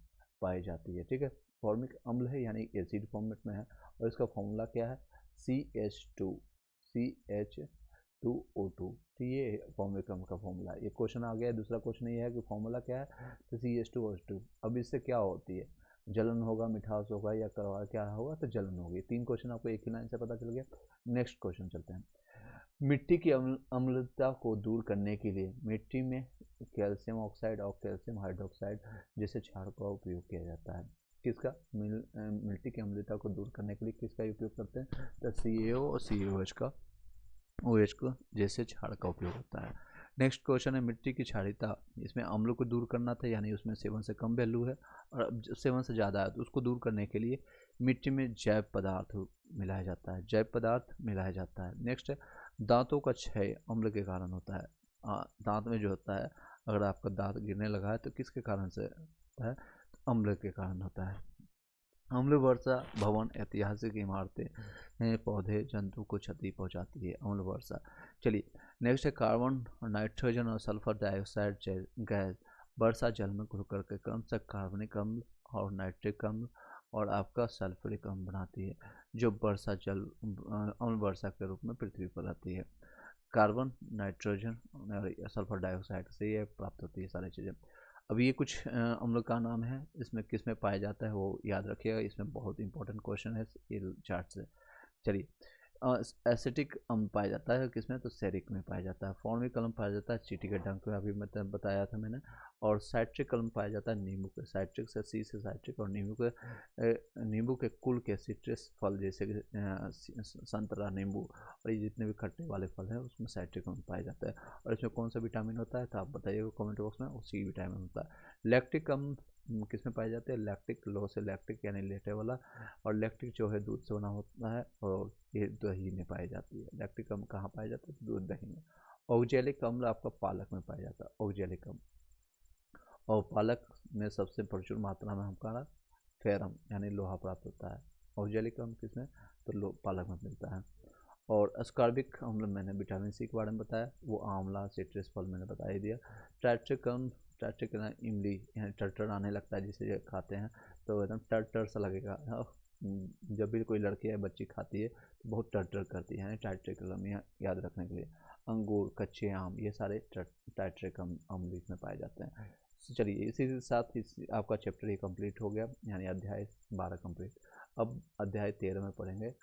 पाई जाती है। ठीक है, फॉर्मिक अम्ल है यानी एसिड फॉर्मेट में है, और इसका फॉर्मूला क्या है, CH2O2। तो ये फॉर्मिक अम्ल का फॉर्मूला है। ये क्वेश्चन आ गया है। दूसरा क्वेश्चन ये है कि फॉर्मूला क्या है, तो CH2O2। अब इससे क्या होती है, जलन होगा, मिठास होगा, या करवा क्या होगा, तो जलन होगी। 3 क्वेश्चन आपको एक ही लाइन से पता चल गया। नेक्स्ट क्वेश्चन चलते हैं। मिट्टी की अम्लता को दूर करने के लिए मिट्टी में कैल्शियम ऑक्साइड और कैल्शियम हाइड्रोक्साइड जैसे क्षार का उपयोग किया जाता है। किसका, मिट्टी की अम्लता को दूर करने के लिए किसका उपयोग करते हैं, तो CaO और CaOH का, OH को जैसे क्षार का उपयोग होता है। नेक्स्ट क्वेश्चन है मिट्टी की क्षारीयता। इसमें अम्ल को दूर करना था, यानी उसमें 7 से कम वैल्यू है और 7 से ज़्यादा है, तो उसको दूर करने के लिए मिट्टी में जैव पदार्थ मिलाया जाता है, जैव पदार्थ मिलाया जाता है। नेक्स्ट है दांतों का क्षय अम्ल के कारण होता है। दांत में जो होता है, अगर आपका दांत गिरने लगा है तो किसके कारण से होता है, तो अम्ल के कारण होता है। अम्ल वर्षा भवन ऐतिहासिक इमारतें, पौधे, जंतु को क्षति पहुंचाती है अम्ल वर्षा। चलिए नेक्स्ट है कार्बन, नाइट्रोजन और सल्फर डाइऑक्साइड गैस वर्षा जल में घुल करके क्रमशः कार्बनिक अम्ल और नाइट्रिक अम्ल और आपका सल्फ्यूरिक अम्ल बनाती है, जो वर्षा जल अम्ल वर्षा के रूप में पृथ्वी पर रहती है। कार्बन, नाइट्रोजन और सल्फर डाइऑक्साइड से ये प्राप्त होती है सारी चीज़ें। अब ये कुछ अम्ल का नाम है, इसमें किस में पाया जाता है वो याद रखिएगा, इसमें बहुत इंपॉर्टेंट क्वेश्चन है ये चार्ट से। चलिए एसिटिक अम्ल पाया जाता है किसमें, तो सेरिक में पाया जाता है। फॉर्मिक अम्ल पाया जाता है चींटी के डंक में, अभी मतलब बताया था मैंने। और साइट्रिक अम्ल पाया जाता है नींबू के, साइट्रिक से सी से साइट्रिक, और नींबू के कुल के सिट्रस फल जैसे कि संतरा, नींबू और ये जितने भी खट्टे वाले फल हैं उसमें साइट्रिक अम्ल पाया जाता है। और इसमें कौन सा विटामिन होता है, तो आप बताइएगा कमेंट बॉक्स में, और सी विटामिन होता है। लैक्टिक अम्ल किसमें पाए जाते हैं, लैक्टिक, लो से लैक्टिक यानी लेटे वाला, और लैक्टिक जो है दूध से बना होता है, और ये दही में पाई जाती है। लैक्टिक अम्ल कहाँ पाया जाता है, दूध, दही में। ऑक्जेलिक अम्ल आपका पालक में पाया जाता है, ऑक्जेलिक अम्ल। और पालक में सबसे प्रचुर मात्रा में हमारा फेरम यानी लोहा प्राप्त होता है। ऑक्जेलिक अम्ल किसमें, तो पालक में मिलता है। और अस्कॉर्बिक अम्ल मैंने विटामिन सी के बारे में बताया, वो आंवला, सिट्रस फल मैंने बता ही दिया। टाइट्रिक अम्ल, टाइट्रिक इमली यानी टर्टर आने लगता है जिसे खाते हैं तो एकदम टर्टर सा लगेगा। जब भी कोई लड़की या बच्ची खाती है तो बहुत टर्टर करती है, यानी टाइट्रिक अम्ल याद रखने के लिए। अंगूर, कच्चे आम, ये सारे टाइट्रिक अम्ल इसमें पाए जाते हैं। चलिए इसी के साथ ही आपका चैप्टर ये कंप्लीट हो गया, यानी अध्याय 12 कंप्लीट। अब अध्याय 13 में पढ़ेंगे,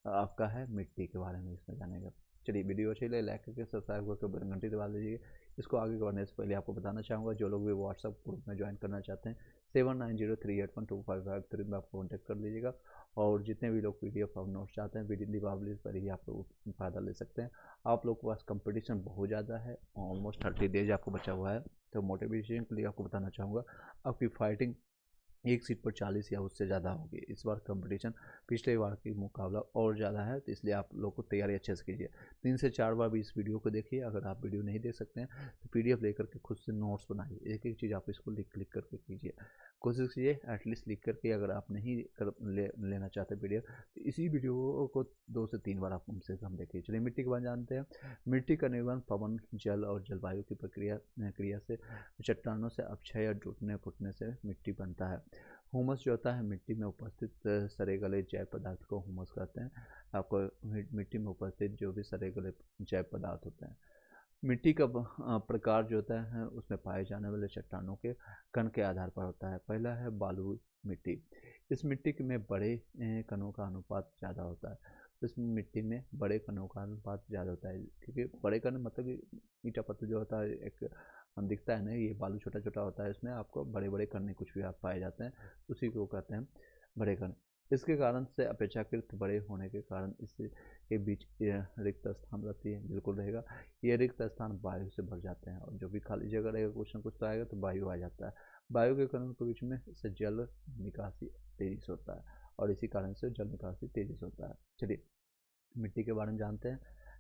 आपका है मिट्टी के बारे में, इसमें जानेगा। चलिए वीडियो अच्छी लगे लाइक करके सब्सक्राइब करके घंटी दबा दीजिए। इसको आगे बढ़ने से पहले आपको बताना चाहूँगा, जो लोग भी व्हाट्सअप ग्रुप में ज्वाइन करना चाहते हैं 7903812553 में आपको कॉन्टैक्ट कर लीजिएगा। और जितने भी लोग PDF और नोट्स चाहते हैं दीपावली पर ही आप लोग फ़ायदा ले सकते हैं। आप लोग के पास कंपटीशन बहुत ज़्यादा है, ऑलमोस्ट 30 डेज आपको बचा हुआ है, तो मोटिवेशन के लिए आपको बताना चाहूँगा, आपकी फाइटिंग एक सीट पर 40 या उससे ज़्यादा होगी। इस बार कंपटीशन पिछले बार के मुकाबला और ज़्यादा है, तो इसलिए आप लोग को तैयारी अच्छे से कीजिए। 3 से 4 बार भी इस वीडियो को देखिए। अगर आप वीडियो नहीं देख सकते हैं तो PDF लेकर के खुद से नोट्स बनाइए, एक एक चीज़ आप इसको लिख करके कीजिए। कोशिश कीजिए एटलीस्ट लिख करके, अगर आप नहीं लेना चाहते PDF, तो इसी वीडियो को 2 से 3 बार आप कम से कम देखिए। चलिए मिट्टी के बारे में जानते हैं। मिट्टी का निर्माण पवन, जल और जलवायु की क्रिया से, चट्टानों से अपक्षय या टूटने फूटने से मिट्टी बनता है। हुमस जो होता है मिट्टी में उपस्थित सड़े गले जैव पदार्थ को हुमस कहते हैं। आपको मिट्टी में उपस्थित जो भी सड़े गले जैव पदार्थ होते हैं। मिट्टी का प्रकार जो होता है उसमें पाए जाने वाले चट्टानों के कण के आधार पर होता है। पहला है बालू मिट्टी। इस मिट्टी में बड़े कणों का अनुपात ज़्यादा होता है। इस मिट्टी में बड़े कणों का अनुपात ज़्यादा होता है, क्योंकि बड़े कण मतलब ईटा पत्थर जो होता है एक दिखता है ना, ये बालू छोटा छोटा होता है, इसमें आपको बड़े बड़े कण नहीं कुछ भी आप पाए जाते हैं, उसी को कहते हैं बड़े कण। इसके कारण से अपेक्षाकृत बड़े होने के कारण इसके बीच रिक्त स्थान रहती है, बिल्कुल रहेगा। ये रिक्त स्थान वायु से भर जाते हैं, और जो भी खाली जगह रहेगा क्वेश्चन कुछ तो आएगा तो वायु आ जाता है। वायु के कणों के बीच में से जल निकासी तेजी से होता है, और इसी कारण से जल निकासी तेजी से होता है। चलिए मिट्टी के बारे में जानते हैं।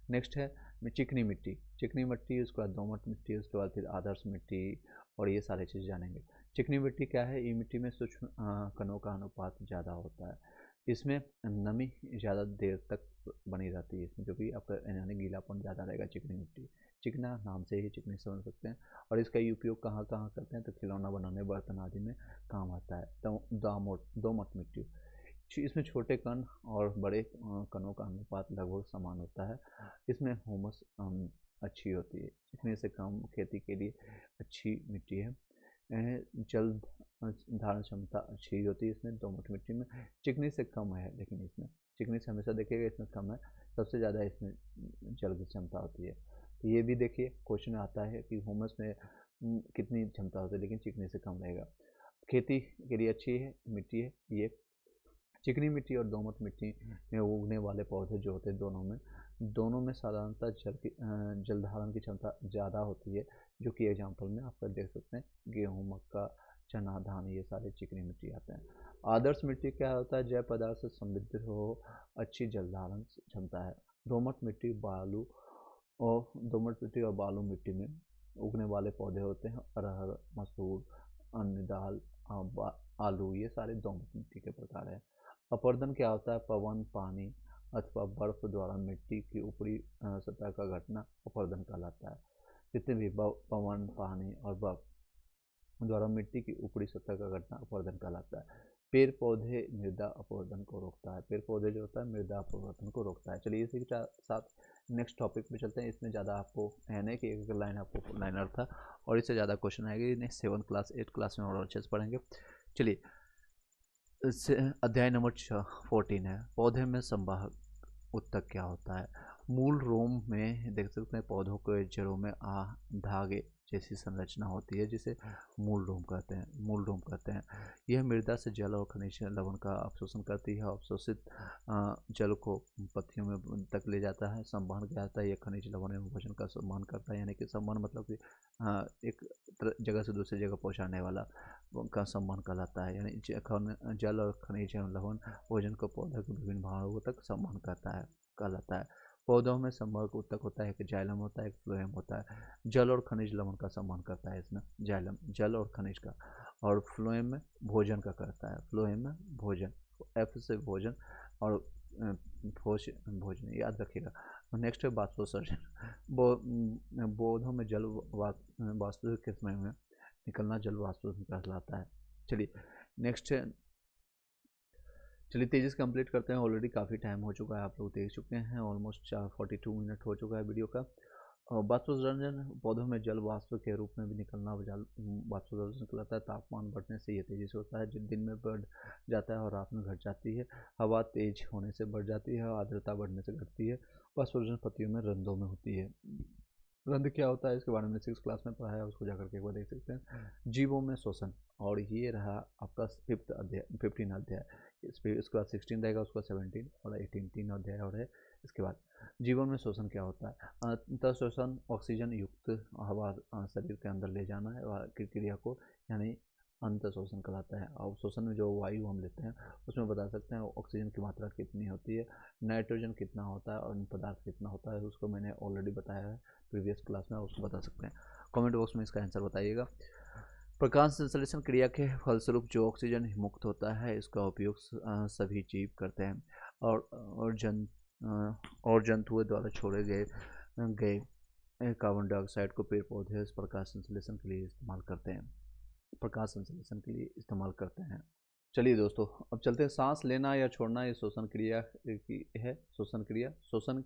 नेक्स्ट है चिकनी मिट्टी। चिकनी मिट्टी, उसके बाद दोमट मिट्टी, उसके बाद फिर आदर्श मिट्टी, और ये सारी चीज़ जानेंगे। चिकनी मिट्टी क्या है, ये मिट्टी में सूक्ष्म कणों का अनुपात ज़्यादा होता है। इसमें नमी ज़्यादा देर तक बनी रहती है, इसमें जो भी आपका यानी गीलापन ज़्यादा रहेगा। चिकनी मिट्टी, चिकना नाम से ही चिकनी समझ सकते हैं। और इसका उपयोग कहाँ कहाँ करते हैं, तो खिलौना बनाने, बर्तन आदि में काम आता है। दोमट मिट्टी, इसमें छोटे कण और बड़े कणों का अनुपात लगभग समान होता है। इसमें ह्यूमस अच्छी होती है, चिकनी से कम खेती के लिए अच्छी मिट्टी है। जल धारण क्षमता अच्छी होती है इसमें दोमट मिट्टी में। चिकनी से कम है, लेकिन इसमें चिकनी से हमेशा देखिएगा इसमें कम है, सबसे ज़्यादा इसमें जल की क्षमता होती है। तो ये भी देखिए क्वेश्चन आता है कि ह्यूमस में कितनी क्षमता होती है, लेकिन चिकनी से कम रहेगा। खेती के लिए अच्छी है मिट्टी है ये। चिकनी मिट्टी और दोमट मिट्टी में उगने वाले पौधे जो होते हैं दोनों में साधारणतः जल धारण की क्षमता ज़्यादा होती है, जो कि एग्जाम्पल में आप देख सकते हैं गेहूँ, मक्का, चना, धान, ये सारे चिकनी मिट्टी आते हैं। आदर्श मिट्टी क्या होता है, जैव पदार्थ से समृद्ध हो, अच्छी जल धारण क्षमता है। दोमट मिट्टी और बालू मिट्टी में उगने वाले पौधे होते हैं। अरहर, मसूर, अन्य दाल, आलू, ये सारे दोमट मिट्टी के प्रकार हैं। अपरदन क्या होता है, पवन, पानी अथवा बर्फ द्वारा मिट्टी की ऊपरी सतह का घटना अपरदन कहलाता है। जितने भी पवन, पानी और बर्फ द्वारा मिट्टी की ऊपरी सतह का घटना अपरदन कहलाता है। पेड़ पौधे मृदा अपवर्तन को रोकता है, पेड़ पौधे जो होता है मृदा अपवर्तन को रोकता है। चलिए इसी के साथ नेक्स्ट टॉपिक पे चलते हैं। इसमें ज़्यादा आपको है नहीं कि एक लाइन आपको लाइनर था, और इससे ज़्यादा क्वेश्चन आएंगे नेक्स्ट 7 क्लास 8 क्लास में और अच्छे से पढ़ेंगे। चलिए अध्याय नंबर 14 है, पौधे में संवाहक उत्तक क्या होता है। मूल रोम में देख सकते हैं पौधों के जड़ों में धागे जैसी संरचना होती है, जिसे मूल रोम कहते हैं। यह मृदा से जल और खनिज लवण का अवशोषण करती है। अवशोषित जल को पत्तियों में तक ले जाता है। संवहन क्या होता है, यह खनिज लवण एवं भोजन का संवहन करता है। यानी कि संवहन मतलब कि एक जगह से दूसरी जगह पहुंचाने वाला का संवहन कहलाता है। यानी जल और खनिज एवं लवण भोजन को पौधे के विभिन्न भागों तक संवहन कहलाता है। पौधों में संवर्ग उत्तक होता है, एक जाइलम होता है, एक फ्लोएम होता है। जल और खनिज लवण का संवहन करता है इसमें जाइलम, जल और खनिज का, और फ्लोएम में भोजन का करता है। फ्लोएम में भोजन, एफ से भोजन और भोजन याद रखिएगा। नेक्स्ट है बाष्पोत्सर्जन। पौधों में जल वाष्प के समय में निकलना जल वाष्प कहलाता है। चलिए नेक्स्ट है, चलिए तेजी से कंप्लीट करते हैं। ऑलरेडी काफ़ी टाइम हो चुका है, आप लोग देख चुके हैं, ऑलमोस्ट 42 मिनट हो चुका है वीडियो का। बाष्पोत्सर्जन पौधों में जल वाष्प के रूप में भी निकलना बाष्पोत्सर्जन कहलाता है। तापमान बढ़ने से यह तेजी से होता है, दिन में बढ़ जाता है और रात में घट जाती है। हवा तेज होने से बढ़ जाती है, आर्द्रता बढ़ने से घटती है। बाष्पोत्सर्जन पत्तियों में रंध्रों में होती है। रंध्र क्या होता है इसके बारे में 6 क्लास में पढ़ा है, उसको जाकर के एक बार देख सकते हैं। जीवों में शोषण, और ये रहा आपका 15 अध्याय। इसके बाद 16 रहेगा, उसके बाद 17 और 18, 3 अध्याय और है। इसके बाद जीवन में शोषण क्या होता है, अंतर शोषण ऑक्सीजन युक्त हवा शरीर के अंदर ले जाना है की क्रिया को यानी अंतर शोषण कहलाता है। अवशोषण में जो वायु हम लेते हैं उसमें बता सकते हैं ऑक्सीजन की मात्रा कितनी होती है, नाइट्रोजन कितना होता है और अन्य पदार्थ कितना होता है, उसको मैंने ऑलरेडी बताया है प्रीवियस क्लास में, उसको बता सकते हैं। कमेंट बॉक्स में इसका आंसर बताइएगा। प्रकाश संश्लेषण क्रिया के फलस्वरूप जो ऑक्सीजन मुक्त होता है, इसका उपयोग सभी जीव करते हैं और जंतुओं द्वारा छोड़े गए कार्बन डाइऑक्साइड को पेड़ पौधे प्रकाश संश्लेषण के लिए इस्तेमाल करते हैं। चलिए दोस्तों अब चलते हैं, सांस लेना या छोड़ना ये श्वसन क्रिया की है। श्वसन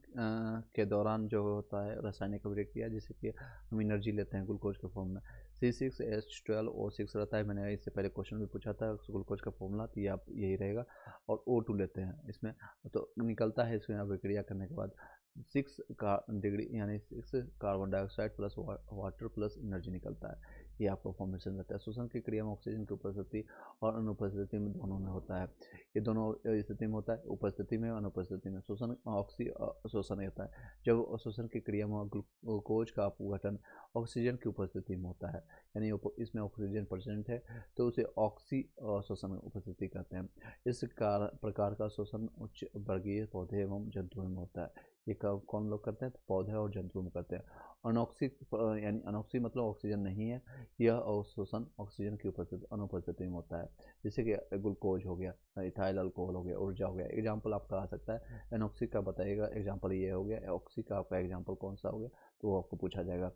के दौरान जो होता है रासायनिक अभिक्रिया, जैसे कि हम एनर्जी लेते हैं ग्लूकोज के फॉर्म में, C6H12O6 रहता है। मैंने इससे पहले क्वेश्चन भी पूछा था ग्लूकोज का फॉर्मूला, तो आप यही रहेगा। और O2 लेते हैं इसमें, तो निकलता है इसमें अभिक्रिया करने के बाद 6 डिग्री यानी 6 carbon dioxide plus water plus energy निकलता है। ये आपका फॉर्मेशन रहता है। श्वसन की क्रिया में ऑक्सीजन की उपस्थिति और अनुपस्थिति में दोनों में होता है। ये दोनों स्थिति में होता है, उपस्थिति में और अनुपस्थिति में। शोषण होता है जब शोषण की क्रिया में ग्लूकोज का अपघटन ऑक्सीजन की उपस्थिति में होता है, यानी इसमें ऑक्सीजन प्रेजेंट है तो उसे ऑक्सी शोषण उपस्थिति कहते हैं। इस प्रकार का शोषण उच्च वर्गीय पौधे एवं जंतुओं में होता है। ये कब कौन लोग करते हैं? तो पौधे और जंतु में करते हैं। अनॉक्सिक यानी अनॉक्सिक मतलब ऑक्सीजन नहीं है, यह अवशोषण ऑक्सीजन की उपस्थिति अनुपस्थिति में होता है। जैसे कि ग्लूकोज हो गया, इथाइल अल्कोहल हो गया, ऊर्जा हो गया। एग्जाम्पल आपका आ सकता है, एनॉक्सिक का बताइएगा एग्जाम्पल ये हो गया, ऑक्सिक का आपका एग्जाम्पल कौन सा हो गया, तो वो आपको पूछा जाएगा।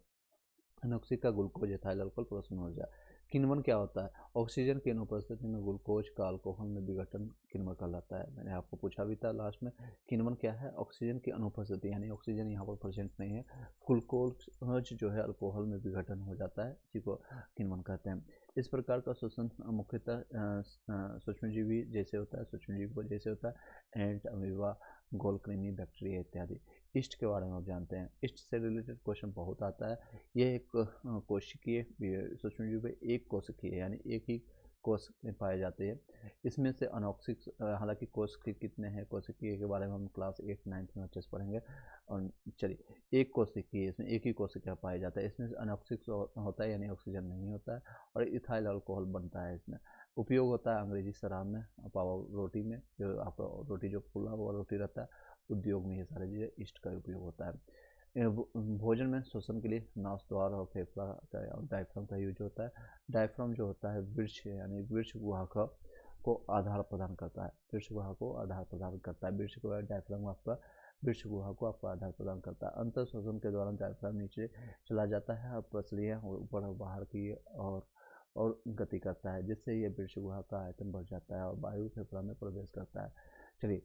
एनॉक्सिक का ग्लूकोज, इथाइल अल्कोहल प्लस ऊर्जा। किण्वन क्या होता है? ऑक्सीजन की अनुपस्थिति में ग्लूकोज का अल्कोहल में विघटन किण्वन कहलाता है। मैंने आपको पूछा भी था लास्ट में, किण्वन क्या है? ऑक्सीजन की अनुपस्थिति यानी ऑक्सीजन यहाँ पर प्रेजेंट नहीं है, ग्लूकोज जो है अल्कोहल में विघटन हो जाता है, इसी को किण्वन कहते हैं। इस प्रकार का श्वसन मुख्यतः सूक्ष्मजीवी जैसे होता है, सूक्ष्मजीवी को जैसे होता है, एंट, अमीबा, गोलकृमि, बैक्टीरिया इत्यादि। ईस्ट के बारे में आप जानते हैं, ईस्ट से रिलेटेड क्वेश्चन बहुत आता है। ये एक कोशिकीय सूक्ष्मजीव एक कोशिकीय यानी एक ही कोश में पाए जाते हैं। इसमें से अनॉक्सिक, हालांकि कोशिकीय कितने हैं, कोशिकीय के बारे में हम क्लास 8, 9 में अच्छे से पढ़ेंगे। और चलिए, एक कोशिकीय, इसमें एक ही कोशिका पाया जाता है। इसमें से अनॉक्सिक होता है यानी ऑक्सीजन नहीं होता है, और इथाइल अल्कोहल बनता है। इसमें उपयोग होता है अंग्रेजी शराब में, पावा रोटी में, जो आपका रोटी जो फूला हुआ रोटी रहता है, उद्योग में ये सारे चीज़ें ईस्ट का उपयोग होता है। भोजन में शोषण के लिए नासद्वार और फेफड़ा और डायफ्राम का यूज होता है। डायफ्राम जो होता है वृक्ष यानी वृक्ष गुहा को आधार प्रदान करता है, वृक्ष गुहा को आधार प्रदान करता है। वृक्ष गुहा डायफ्राम आपका वृक्ष गुहा को आपको आधार प्रदान करता है। अंतर शोषण के दौरान डायफ्राम नीचे चला जाता है और पसलियाँ ऊपर और बाहर की और गति करता है, जिससे ये वृक्ष गुहा का आयतन बढ़ जाता है और वायु फेफड़ा में प्रवेश करता है। चलिए,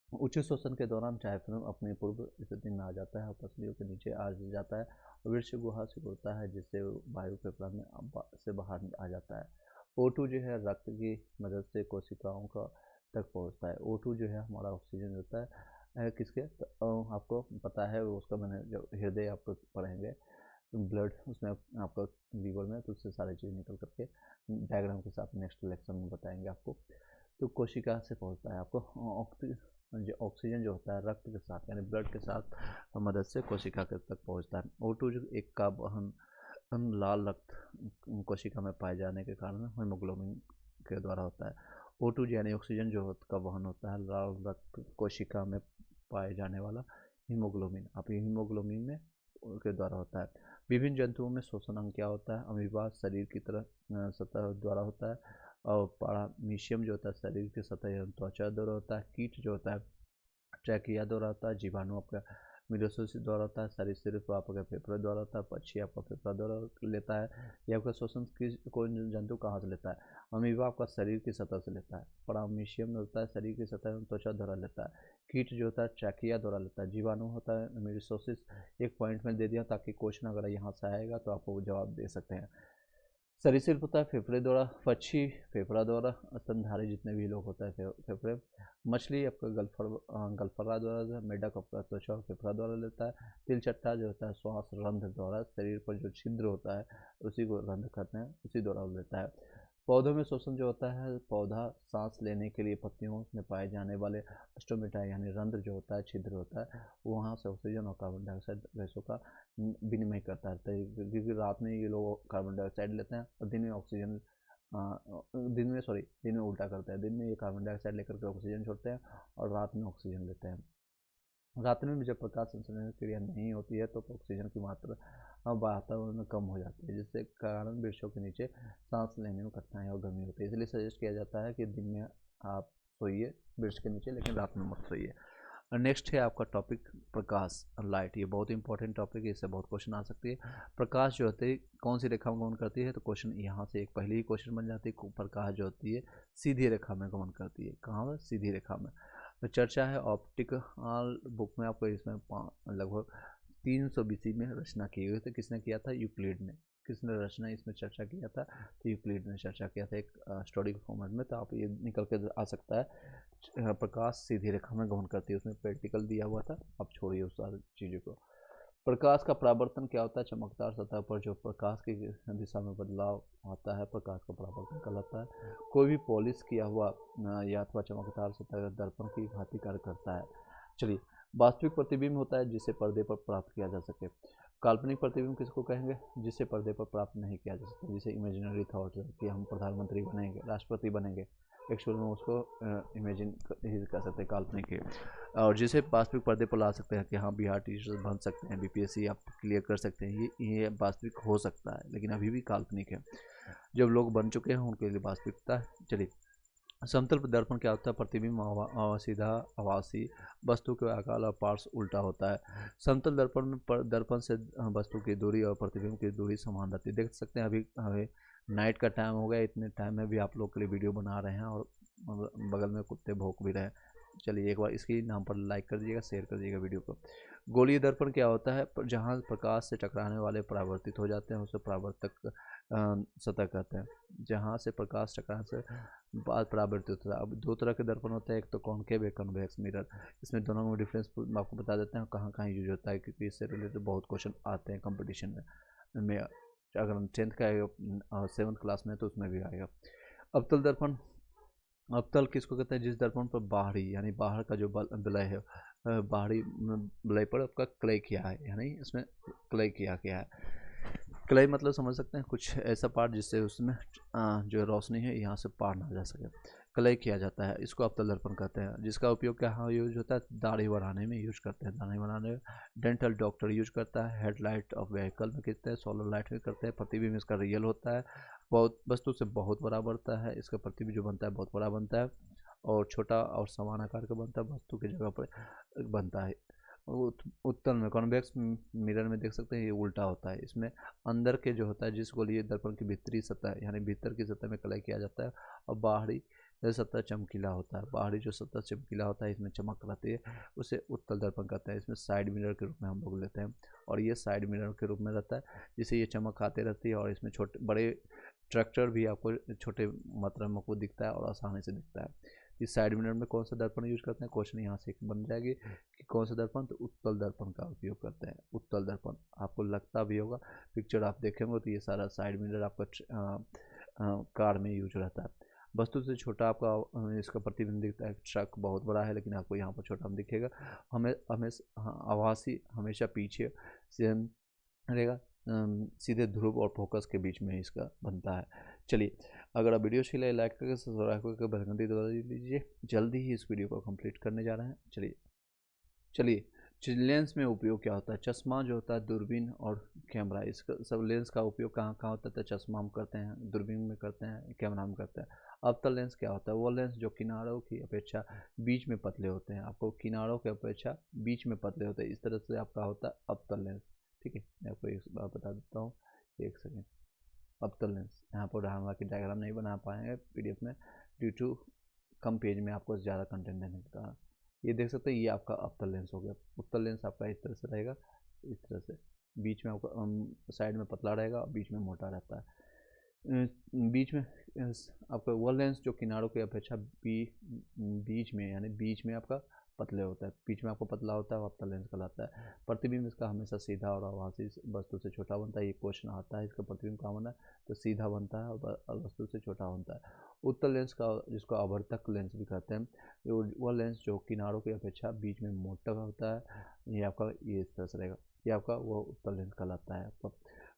उच्च श्वसन के दौरान डायफ्राम अपनी पूर्व स्थिति में आ जाता है और पसलियों के नीचे आ जाता है और वृक्ष गुहा से जुड़ता है, जिससे वायु फेफड़ा में से बाहर आ जाता है। O2 जो है रक्त की मदद से कोशिकाओं का तक पहुंचता है। O2 जो है हमारा ऑक्सीजन होता है किसके, तो आपको पता है वो, उसका मैंने जब हृदय आपको पढ़ेंगे ब्लड, उसमें आपका लीवर में, तो उससे सारी चीज़ निकल करके डायग्राम के साथ नेक्स्ट लेक्चर में बताएंगे आपको। तो कोशिका से पहुंचता है आपको ऑक्सीजन जो होता है रक्त के साथ यानी ब्लड के साथ मदद से कोशिका के तक पहुंचता है। O2 जो एक का वहन लाल रक्त कोशिका में पाए जाने के कारण हीमोग्लोबिन के द्वारा होता है। O2 यानी ऑक्सीजन जो का वहन होता है लाल रक्त कोशिका में पाए जाने वाला हीमोग्लोबिन, आप हीमोग्लोबिन में के द्वारा होता है। विभिन्न जंतुओं में शोषण अंग क्या होता है? अमीबा शरीर की तरह सतह द्वारा होता है, और पारामीशियम जो होता है शरीर की सतह एवं त्वचा द्वारा होता है। कीट जो होता है ट्रैकिया द्वारा होता है। जीवाणु आपका मिडोसिस द्वारा होता है। सरीसृप आपका फेफड़े द्वारा होता है। पक्षी आपका फेफड़ा द्वारा लेता है। ये आपका शोषण कोई जंतु कहाँ से लेता है? अमीबा आपका शरीर की सतह से लेता है। पारामीशियम होता है शरीर की सतह एवं त्वचा द्वारा लेता है। कीट जो होता है ट्रैकिया द्वारा लेता है। जीवाणु होता है मिडोसिस, एक पॉइंट में दे दिया ताकि क्वेश्चन अगर यहाँ से आएगा तो आपको जवाब दे सकते हैं। सरीसृप होता है फेफड़े द्वारा। पक्षी फेफड़ा द्वारा। स्तनधारी जितने भी लोग होता है फेफड़े। मछली आपका गलफरा द्वारा। मेढक आपका त्वचा और फेफड़ा द्वारा लेता है। तिलचट्टा जो होता है श्वास रंध्र द्वारा, शरीर पर जो छिद्र होता है उसी को रंध्र कहते हैं, उसी द्वारा लेता है। पौधों में शोषण जो होता है, पौधा सांस लेने के लिए पत्तियों में पाए जाने वाले स्टोमेटा यानी रंध्र जो होता है, छिद्र होता है, वहाँ से ऑक्सीजन और कार्बन डाइऑक्साइड गैसों का विनिमय करता है। क्योंकि रात में ये लोग कार्बन डाइऑक्साइड लेते हैं और दिन में ऑक्सीजन, दिन में उल्टा करते हैं। दिन में ये कार्बन डाइऑक्साइड लेकर के ऑक्सीजन छोड़ते हैं और रात में ऑक्सीजन लेते हैं। रात में जब प्रकाश संश्लेषण क्रिया नहीं होती है तो ऑक्सीजन की मात्रा वातावरण में कम हो जाती है, जिससे कारण वृक्षों के नीचे सांस लेने में कठिनाई और गर्मी होती है। इसलिए सजेस्ट किया जाता है कि दिन में आप सोइए वृक्ष के नीचे, लेकिन रात में मत सोइए। नेक्स्ट है आपका टॉपिक प्रकाश, लाइट। ये बहुत इंपॉर्टेंट टॉपिक है, इससे बहुत क्वेश्चन आ सकती है। प्रकाश जो होती है कौन सी रेखा में गमन करती है, तो क्वेश्चन यहाँ से एक पहले ही क्वेश्चन बन जाती है। प्रकाश जो होती है सीधी रेखा में गमन करती है। कहाँ पर? सीधी रेखा में। तो चर्चा है ऑप्टिकल बुक में आपको, इसमें लगभग 300 BC में रचना की हुई थी। किसने किया था? यूक्लिड ने। किसने रचना इसमें चर्चा किया था? तो यूक्लिड ने चर्चा किया था एक स्टडी के फॉर्मेट में। तो आप ये निकल के आ सकता है, प्रकाश सीधी रेखा में गमन करती है। उसमें प्रैक्टिकल दिया हुआ था, आप छोड़िए उस सारी चीज़ों को। प्रकाश का परावर्तन क्या होता है? चमकदार सतह पर जो प्रकाश की दिशा में बदलाव आता है, प्रकाश का परावर्तन कहलाता है। कोई भी पॉलिश किया हुआ या अथवा चमकदार सतह दर्पण की भांति कार्य करता है। चलिए, वास्तविक प्रतिबिंब होता है जिसे पर्दे पर प्राप्त किया जा सके। काल्पनिक प्रतिबिंब किसको कहेंगे? जिसे पर्दे पर प्राप्त नहीं किया जा सकता, जिसे इमेजिनरी थॉट कि हम प्रधानमंत्री बनेंगे, राष्ट्रपति बनेंगे, एक्चुअल में उसको इमेजिन ही कर सकते हैं, काल्पनिक है। और जिसे वास्तविक पर्दे पर ला सकते हैं कि हाँ बिहार टीचर्स बन सकते हैं, बीपीएससी आप क्लियर कर सकते हैं, ये वास्तविक हो सकता है, लेकिन अभी भी काल्पनिक है। जब लोग बन चुके हैं उनके लिए वास्तविकता है। चलिए, समतल दर्पण क्या होता है? प्रतिबिंब सीधा आभासी वस्तु के आकार और पार्श्व उल्टा होता है। समतल दर्पण में दर्पण से वस्तु की दूरी और प्रतिबिंब की दूरी समान रहती है। देख सकते हैं अभी नाइट का टाइम हो गया, इतने टाइम में भी आप लोग के लिए वीडियो बना रहे हैं और बगल में कुत्ते भौंक भी रहे हैं। चलिए एक बार इसके नाम पर लाइक कर दीजिएगा, शेयर कर दीजिएगा वीडियो को। गोलीय दर्पण क्या होता है? जहाँ प्रकाश से टकराने वाले परावर्तित हो जाते हैं उसे परावर्तक सतह कहते हैं। जहाँ से प्रकाश टकराने से बाद परावर्तित होता है। अब दो तरह के दर्पण होते हैं, एक तो कॉनकेव, एक कन्वेक्स मिरर। इसमें दोनों में डिफरेंस आपको बता देते हैं कहाँ कहाँ यूज होता है, क्योंकि इससे रिलेटेड बहुत क्वेश्चन आते हैं कंपटीशन में। अगर हम 10th का आएगा 7th क्लास में तो उसमें भी आएगा। अवतल दर्पण, अवतल किसको कहते हैं? जिस दर्पण पर बाहरी यानी बाहर का जो विलय है, बाहरी विलय पर आपका क्ले किया है, यानी इसमें क्ले किया गया है। क्ले मतलब समझ सकते हैं, कुछ ऐसा पार्ट जिससे उसमें जो रोशनी है यहाँ से पार ना जा सके, क्ले किया जाता है, इसको अवतल दर्पण कहते हैं। जिसका उपयोग क्या यूज होता है? दाढ़ी बढ़ाने में यूज करते हैं, दाढ़ी बनाने में। डेंटल डॉक्टर यूज करता है। हेडलाइट ऑफ व्हीकल में करते हैं, सोलर लाइट में करते हैं। प्रतिबिंब इसका रियल होता है, बहुत वस्तु से बहुत बड़ा बढ़ता है, इसका प्रतिबिंब जो बनता है बहुत बड़ा बनता है और छोटा और समान आकार का बनता है, वस्तु की जगह पर बनता है। उत्तल में, कॉन्वेक्स मिरर में देख सकते हैं ये उल्टा होता है। इसमें अंदर के जो होता है जिसको लिए दर्पण की भीतरी सतह यानी भीतर की सतह में कलय किया जाता है और बाहरी सतह चमकीला होता है। बाहरी जो सतह चमकीला होता है इसमें चमक रहती है, उसे उत्तल दर्पण कहते हैं। इसमें साइड मिरर के रूप में हम लोग लेते हैं और ये साइड मिरर के रूप में रहता है, जिससे ये चमक आते रहती है और इसमें छोटे बड़े स्ट्रक्चर भी आपको छोटे मात्रा में आपको दिखता है और आसानी से दिखता है। इस साइड मिरर में कौन सा दर्पण यूज करते हैं? क्वेश्चन यहाँ से बन जाएगी कि कौन सा दर्पण? तो उत्तल दर्पण का उपयोग करते हैं। उत्तल दर्पण आपको लगता भी होगा, पिक्चर आप देखेंगे तो ये सारा साइड मिरर आपका कार में यूज रहता है। वस्तु से छोटा आपका इसका प्रतिबिंब दिखता है। ट्रक बहुत बड़ा है लेकिन आपको यहाँ पर छोटा दिखेगा। हमें आभासी हमेशा पीछे से रहेगा, सीधे ध्रुव और फोकस के बीच में इसका बनता है। चलिए, अगर आप वीडियो अच्छी लगे लाइक करके सब्सक्राइब करके बेल घंटी दबा दीजिए। जल्दी ही इस वीडियो को कंप्लीट करने जा रहे हैं। चलिए लेंस में उपयोग क्या होता है? चश्मा जो होता है, दूरबीन और कैमरा, इसका सब लेंस का उपयोग कहाँ कहाँ होता है? तो चश्मा में करते हैं, दूरबीन में करते हैं, कैमरा में करते हैं। अवतल लेंस क्या होता है? वो लेंस जो किनारों की अपेक्षा बीच में पतले होते हैं। आपको किनारों की अपेक्षा बीच में पतले होते हैं, इस तरह से आपका होता है अवतल लेंस। ठीक है, मैं आपको एक बात बता देता हूँ, एक सेकेंड। अवतल लेंस, यहाँ पर हम की डायग्राम नहीं बना पाएंगे पीडीएफ में ड्यू टू कम पेज में आपको ज़्यादा कंटेंट देने के कारण। ये देख सकते हैं, ये आपका अवतल लेंस हो गया। उत्तल लेंस आपका इस तरह से रहेगा, इस तरह से बीच में आपका साइड में पतला रहेगा और बीच में मोटा रहता है। बीच में आपका वो लेंस जो किनारों की अपेक्षा बीच में यानी बीच में आपका पतले होता है, बीच में आपको पतला होता है, अवतल लेंस कहलाता है। प्रतिबिंब इसका हमेशा सीधा और आभासी वस्तु से छोटा बनता है। ये क्वेश्चन आता है, इसका प्रतिबिंब कहाँ बना है? तो सीधा बनता है और वस्तु से छोटा बनता है। उत्तल लेंस का, जिसको आवर्तक लेंस भी कहते हैं, वह लेंस जो किनारों की अपेक्षा बीच में मोटा होता है, ये आपका ये इस तरह से रहेगा, ये आपका वो उत्तल लेंस कहलाता है। आपका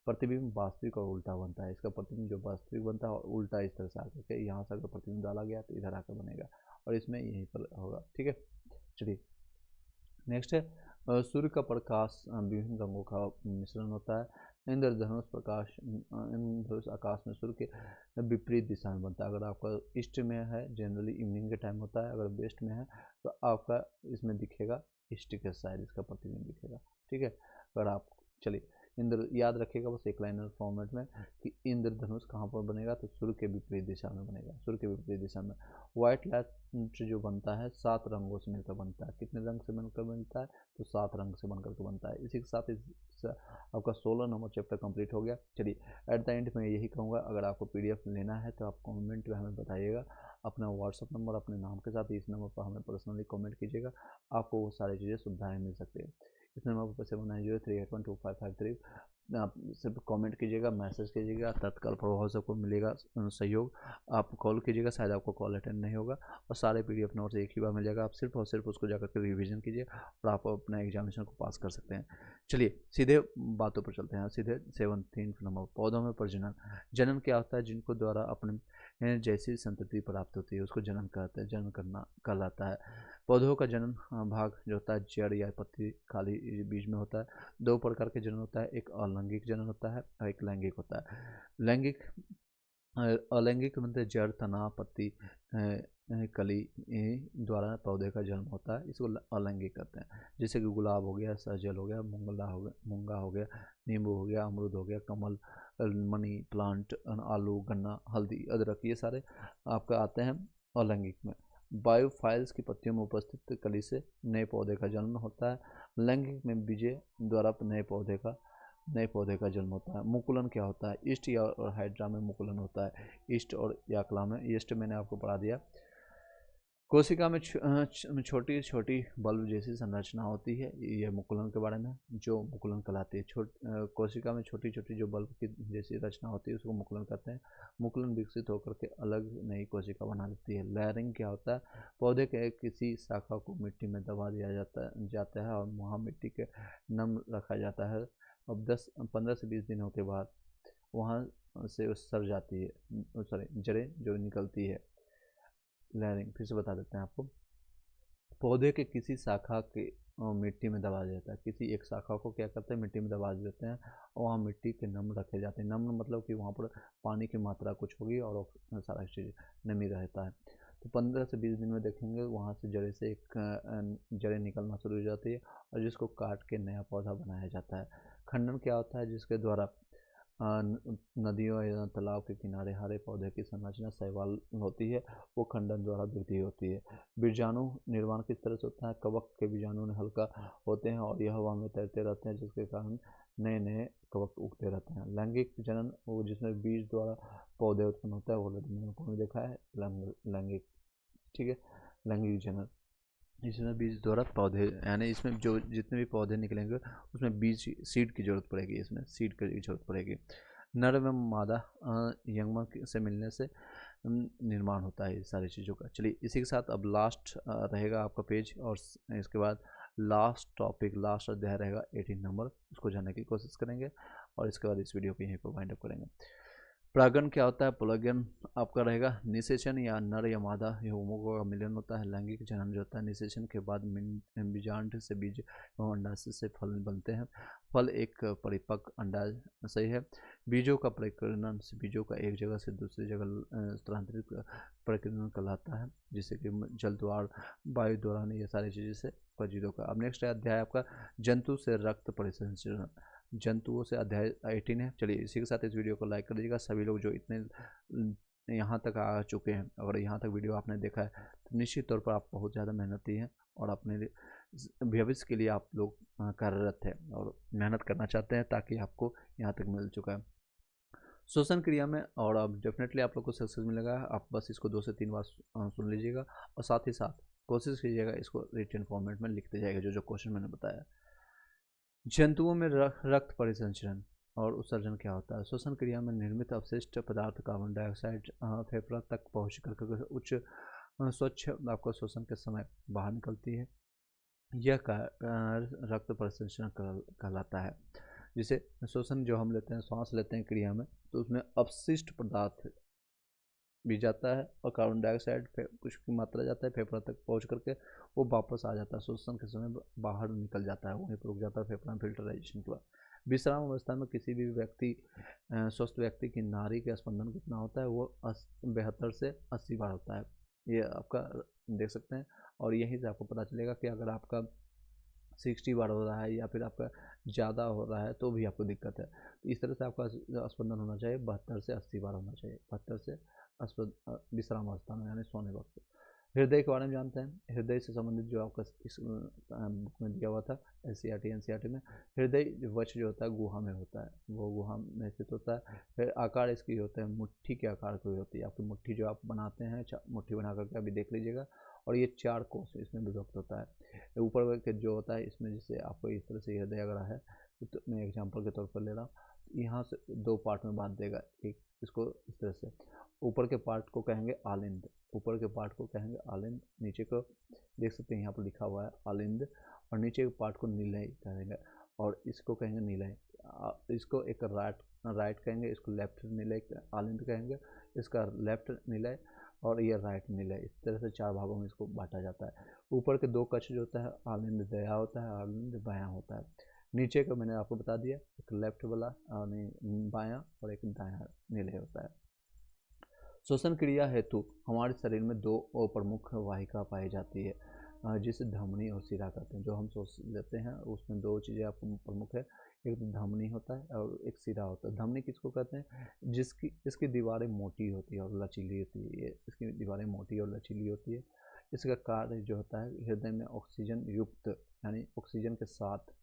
प्रतिबिंब वास्तविक और उल्टा बनता है। इसका प्रतिबिंब जो वास्तविक बनता है और उल्टा इस तरह से आकर के यहाँ से अगर प्रतिबिंब डाला गया तो इधर आकर बनेगा और इसमें यहीं पर होगा। ठीक है, चलिए नेक्स्ट है सूर्य का प्रकाश विभिन्न रंगों का मिश्रण होता है। इंद्रधनुष प्रकाश, इंद्रधनुष आकाश में सूर्य के विपरीत दिशा में बनता है। अगर आपका ईस्ट में है, जनरली इवनिंग के टाइम होता है, अगर वेस्ट में है तो आपका इसमें दिखेगा ईस्ट के साइड इसका प्रतिबिंब दिखेगा। ठीक है, अगर आप चलिए इंद्र याद रखिएगा बस एक लाइनर फॉर्मेट में कि इंद्रधनुष कहाँ पर बनेगा? तो सूर्य के विपरीत दिशा में बनेगा, सूर्य के विपरीत दिशा में। व्हाइट लाइट जो बनता है 7 रंगों से मिलकर बनता है। कितने रंग से बनकर बनता है? तो 7 रंग से बनकर के बनता है। इसी के साथ आपका 16 नंबर चैप्टर कंप्लीट हो गया। चलिए एट द एंड में यही कहूँगा, अगर आपको पीडीएफ लेना है तो आप कमेंट में हमें बताइएगा, अपना व्हाट्सअप नंबर अपने नाम के साथ इस नंबर पर हमें पर्सनली कमेंट कीजिएगा, आपको वो सारी चीज़ें सुविधाएँ मिल सकती है। इस नंबर पर 7903812553 आप सिर्फ कमेंट कीजिएगा, मैसेज कीजिएगा, तत्काल प्रभाव से आपको मिलेगा सहयोग। आप कॉल कीजिएगा, शायद आपको कॉल अटेंड नहीं होगा, और सारे पीडीएफ नोट्स एक ही बार मिल जाएगा। आप सिर्फ और सिर्फ उसको जाकर के रिवीजन कीजिए और आप अपना एग्जामिनेशन को पास कर सकते हैं। चलिए सीधे बातों पर चलते हैं, सीधे 17 नंबर, पौधों में प्रजनन। जनन क्या होता है? जिनको द्वारा अपने जैसी संतति प्राप्त होती है उसको जनन कहते हैं, जनन करना कहलाता है। पौधों का जनन भाग जो होता है जड़ या पत्ती खाली बीज में होता है। दो प्रकार के जनन होता है, एक अलैंगिक जनन होता है और एक लैंगिक होता है। लैंगिक अलैंगिक मतलब जड़, तना, पत्ती, कली द्वारा पौधे का जन्म होता है, इसको अलैंगिक कहते हैं। जैसे कि गुलाब हो गया, सहजल हो गया, मूंगा हो गया, नींबू हो गया, अमरूद हो गया, कमल, मनी प्लांट, आलू, गन्ना, हल्दी, अदरक, ये सारे आपका आते हैं अलैंगिक में। बायोफाइल्स की पत्तियों में उपस्थित कली से नए पौधे का जन्म होता है। लैंगिक में बीजे द्वारा नए पौधे का जन्म होता है। मुकुलन क्या होता है? ईस्ट या और हाइड्रा में मुकुलन होता है। ईस्ट और याकला में, ईस्ट मैंने आपको पढ़ा दिया। कोशिका में छोटी छोटी बल्ब जैसी संरचना होती है, ये मुकुलन के बारे में, जो मुकुलन कहलाती है। कोशिका में छोटी छोटी जो बल्ब की जैसी रचना होती है उसको मुकुलन कहते हैं। मुकुलन विकसित होकर के अलग नई कोशिका बना देती है। लेयरिंग क्या होता है? पौधे के किसी शाखा को मिट्टी में दबा दिया जाता है और वहाँ मिट्टी के नम रखा जाता है। अब 15 से 20 दिनों के बाद वहाँ से सर जाती है, सॉरी जड़ें जो निकलती है। लेयरिंग फिर से बता देते हैं आपको। पौधे के किसी शाखा के मिट्टी में दबा दिया जाता है, किसी एक शाखा को क्या करते हैं, मिट्टी में दबा देते हैं और वहाँ मिट्टी के नम रखे जाते हैं। नम मतलब कि वहाँ पर पानी की मात्रा कुछ होगी और सारा चीज़ नमी रहता है। तो 15 से 20 दिन में देखेंगे वहाँ से जड़ें निकलना शुरू हो जाती है और जिसको काट के नया पौधा बनाया जाता है। खंडन क्या होता है? जिसके द्वारा नदियों या तालाब के किनारे हरे पौधे की संरचना शैवाल होती है, वो खंडन द्वारा वृद्धि होती है। बीजाणु निर्माण किस तरह से होता है? कवक के बीजाणु हल्का होते हैं और यह हवा में तैरते रहते हैं, जिसके कारण नए नए कवक उगते रहते हैं। लैंगिक जनन वो जिसमें बीज द्वारा पौधे उत्पन्न होता है, वो मैंने आपको देखा है लैंगिक, ठीक है, लैंगिक जनन। इसमें बीज द्वारा पौधे, यानी इसमें जो जितने भी पौधे निकलेंगे उसमें बीज सीड की जरूरत पड़ेगी, इसमें सीड की जरूरत पड़ेगी। नर एवं मादा यंगम से मिलने से निर्माण होता है ये सारी चीज़ों का। चलिए इसी के साथ अब लास्ट रहेगा आपका पेज, और इसके बाद लास्ट टॉपिक, लास्ट अध्याय रहेगा 18 नंबर, उसको जानने की कोशिश करेंगे और इसके बाद इस वीडियो को यहीं पर वाइंड अप करेंगे। परागण क्या होता है? परागण आपका रहेगा निषेचन या नर या मादा युग्मकों का मिलन होता है। लैंगिक जनन जो होता है निषेचन के बाद बीजांड से बीज एवं अंडाशय से फल बनते हैं। फल एक परिपक्व अंडाशय है। बीजों का परिकीर्णन से बीजों का एक जगह से दूसरी जगह स्थानांतरित परिकीर्णन कहलाता है, जिससे कि जल द्वार, वायु दौरान, ये सारी चीज़ें से जीवों का। अब नेक्स्ट अध्याय आपका जंतु से रक्त परिसंचरण, जंतुओं से अध्याय 18 है। चलिए इसी के साथ इस वीडियो को लाइक कर दीजिएगा। सभी लोग जो इतने यहाँ तक आ चुके हैं, अगर यहाँ तक वीडियो आपने देखा है तो निश्चित तौर पर आप बहुत ज़्यादा मेहनती हैं और अपने भविष्य के लिए आप लोग कार्यरत हैं और मेहनत करना चाहते हैं, ताकि आपको यहाँ तक मिल चुका है श्वसन क्रिया में। और अब डेफिनेटली आप लोग को सक्सेस मिलेगा। आप बस इसको 2 से 3 बार सुन लीजिएगा और साथ ही साथ कोशिश कीजिएगा इसको रिटन फॉर्मेट में लिखते जाएगा, जो क्वेश्चन मैंने बताया। जंतुओं में रक्त परिसंचरण और उत्सर्जन क्या होता है? श्वसन क्रिया में निर्मित अवशिष्ट पदार्थ कार्बन डाइऑक्साइड फेफड़ा तक पहुँच कर उच्च स्वच्छ आपका श्वसन के समय बाहर निकलती है। यह रक्त परिसंचरण कहलाता है। जिसे श्वसन जो हम लेते हैं, श्वास लेते हैं क्रिया में, तो उसमें अपशिष्ट पदार्थ भी जाता है और कार्बन डाइऑक्साइड कुछ की मात्रा जाता है फेफड़ा तक पहुंच करके, वो वापस आ जाता है श्वसन के समय बाहर निकल जाता है, वहीं पर रुक जाता है फेफड़ा में फिल्टराइजेशन के बाद। विश्राम अवस्था में किसी भी व्यक्ति स्वस्थ व्यक्ति की नाड़ी का स्पंदन कितना होता है? वो 72 से 80 बार होता है, ये आपका देख सकते हैं। और यहीं से आपको पता चलेगा कि अगर आपका 60 बार हो रहा है या फिर आपका ज़्यादा हो रहा है तो भी आपको दिक्कत है। तो इस तरह से आपका स्पंदन होना चाहिए 72 से 80 बार होना चाहिए, 72 से विश्राम अवस्था में, यानी सोने वक्त। हृदय के बारे में जानते हैं। हृदय से संबंधित जो आपका इस बुक में दिया हुआ था एनसीईआरटी में, हृदय वक्ष जो होता है गुहा में होता है, वो गुहा में स्थित होता है। फिर आकार इसकी होता है मुट्ठी के आकार की होती है। आपकी मुट्ठी जो आप बनाते हैं, मुट्ठी बना करके अभी देख लीजिएगा। और ये 4 कोष इसमें विभक्त होता है। ऊपर के जो होता है इसमें, जैसे आपको इस तरह से हृदय अगर है तो मैं एग्जांपल के तौर पर ले रहा हूँ। यहाँ से दो पार्ट में बांट देगा, एक इसको इस तरह से, ऊपर के पार्ट को कहेंगे आलिंद, ऊपर के पार्ट को कहेंगे आलिंद, नीचे को देख सकते हैं यहाँ पर लिखा हुआ है आलिंद, और नीचे के पार्ट को निलय कहेंगे, और इसको कहेंगे निलय। इसको एक राइट कहेंगे, इसको लेफ्ट निलय आलिंद कहेंगे, इसका लेफ्ट निलय और ये राइट निलय। इस तरह से 4 भागों में इसको बांटा जाता है। ऊपर के 2 कक्ष जो होता है आलिंद दया होता है, आलिंद बायां होता है। नीचे का मैंने आपको बता दिया, एक लेफ्ट वाला बायां और एक दायां निलय होता है। श्वसन क्रिया हेतु हमारे शरीर में 2 प्रमुख वाहिका पाई जाती है, जिसे धमनी और शिरा कहते हैं। जो हम सोच लेते हैं उसमें 2 चीज़ें आपको प्रमुख है, एक तो धमनी होता है और एक शिरा होता है। धमनी किसको कहते हैं? इसकी दीवारें मोटी होती है और लचीली होती है। ये इसकी दीवारें मोटी और लचीली होती है। इसका कार्य जो होता है हृदय में ऑक्सीजन युक्त यानी ऑक्सीजन के साथ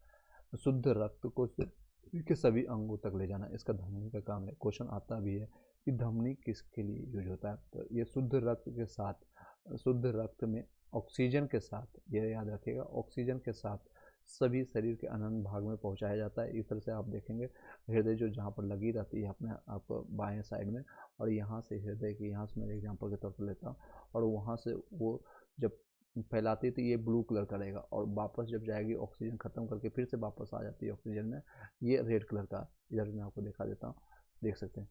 शुद्ध रक्त को शरीर के सभी अंगों तक ले जाना, इसका धमनी का काम है। क्वेश्चन आता भी है कि धमनी किसके लिए यूज होता है, तो ये शुद्ध रक्त के साथ, शुद्ध रक्त में ऑक्सीजन के साथ, ये याद रखिएगा, ऑक्सीजन के साथ सभी शरीर के अनंत भाग में पहुंचाया जाता है। इस तरह से आप देखेंगे हृदय जो जहाँ पर लगी रहती है अपने आप बाएं साइड में, और यहाँ से हृदय की, यहाँ से मैं एग्जांपल के तौर पर लेता हूँ, और वहाँ से वो जब फैलाती है तो ये ब्लू कलर का रहेगा, और वापस जब जाएगी ऑक्सीजन खत्म करके फिर से वापस आ जाती है ऑक्सीजन में, ये रेड कलर का। इधर मैं आपको दिखा देता हूँ, देख सकते हैं।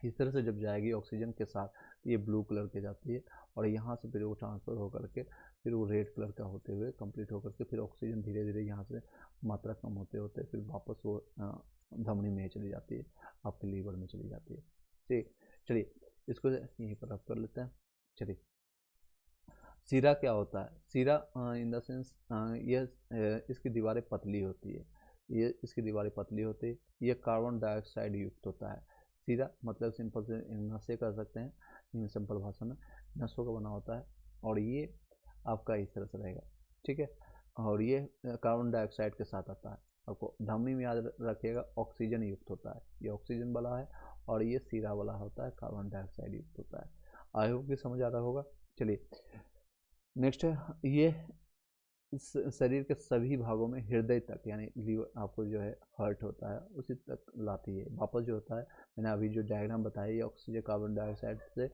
इस तरह से जब जाएगी ऑक्सीजन के साथ तो ये ब्लू कलर के जाती है, और यहाँ से फिर वो ट्रांसफ़र होकर के फिर वो रेड कलर का होते हुए कंप्लीट होकर के फिर ऑक्सीजन धीरे धीरे यहाँ से मात्रा कम होते होते फिर वापस वो धमनी में चली जाती है, आपके लीवर में चली जाती है। ठीक, चलिए इसको यहीं पर आप कर लेते हैं। चलिए, शिरा क्या होता है? शिरा इन द सेंस यह इसकी दीवारें पतली होती है, ये इसकी दीवारें पतली होती है, ये कार्बन डाइऑक्साइड युक्त होता है। शिरा मतलब सिंपल से नसें कर सकते हैं, इन सिंपल भाषा में नसों का बना होता है, और ये आपका इस तरह से रहेगा, ठीक है। और ये कार्बन डाइऑक्साइड के साथ आता है। आपको धमनी में याद रखिएगा ऑक्सीजन युक्त होता है, ये ऑक्सीजन वाला है, और ये शिरा वाला होता है, कार्बन डाइऑक्साइड युक्त होता है। आई होप कि समझ आ रहा होगा। चलिए नेक्स्ट है, ये शरीर के सभी भागों में हृदय तक यानी लीवर आपको जो है हर्ट होता है उसी तक लाती है। वापस जो होता है मैंने अभी जो डायग्राम बताया, ये ऑक्सीजन कार्बन डाइऑक्साइड से,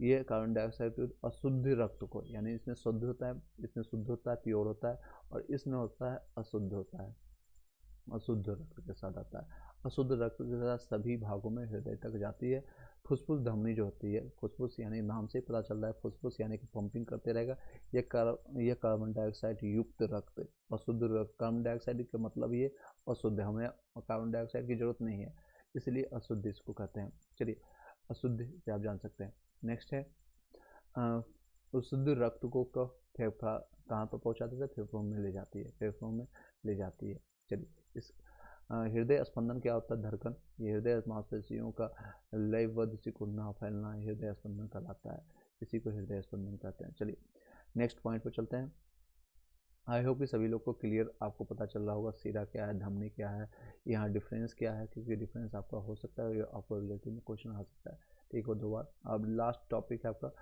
ये कार्बन डाइऑक्साइड अशुद्ध रक्त को, यानी इसमें शुद्ध होता है, इसमें शुद्ध होता है, प्योर होता है, और इसमें होता है अशुद्ध होता है, अशुद्ध रक्त के साथ आता है। अशुद्ध रक्त के साथ सभी भागों में हृदय तक जाती है। फुसफुस धमनी जो होती है, फुसफुस यानी नाम से पता चल रहा है, फुसफुस यानी कि पंपिंग करते रहेगा। यह कार्बन डाइऑक्साइड युक्त रक्त, अशुद्ध रक्त, कार्बन डाइऑक्साइड का मतलब ये अशुद्ध, हमें कार्बन डाइऑक्साइड की जरूरत नहीं है, इसलिए अशुद्ध इसको कहते हैं। चलिए अशुद्ध से आप जान सकते हैं। नेक्स्ट है अशुद्ध रक्त को फेफड़ा कहाँ पर पहुँचा देता है? फेफड़ों में ले जाती है, फेफड़ों में ले जाती है। चलिए इस हृदय स्पंदन क्या होता है? धड़कन, ये हृदय मांसपेशियों का लयबद्ध सिकुड़ना फैलना हृदय स्पंदन कहलाता है, इसी को हृदय स्पंदन कहते हैं। चलिए नेक्स्ट पॉइंट पर चलते हैं। आई होप कि सभी लोग को क्लियर आपको पता चल रहा होगा शिरा क्या है, धमनी क्या है, यहाँ डिफरेंस क्या है, क्योंकि डिफरेंस आपका हो सकता है, आपको रिलेटिव में क्वेश्चन आ सकता है, ठीक हो 2 बार। अब लास्ट टॉपिक है आपका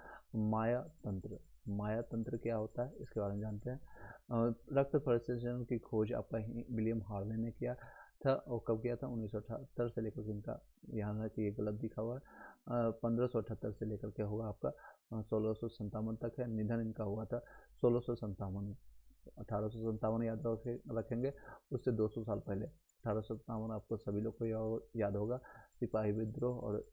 माया तंत्र। माया तंत्र क्या होता है इसके बारे में जानते हैं। रक्त परिसंचरण की खोज आपका विलियम हार्ले ने किया था, और कब किया था? 1978 से लेकर, इनका यहाँ कि ये गलत दिखा हुआ है, 1578 से लेकर के होगा आपका 1657 तक है। निधन इनका हुआ था 1657 में, 1857 याद रखेंगे, उससे 200 साल पहले 1857 आपको सभी लोग को याद होगा, सिपाही विद्रोह और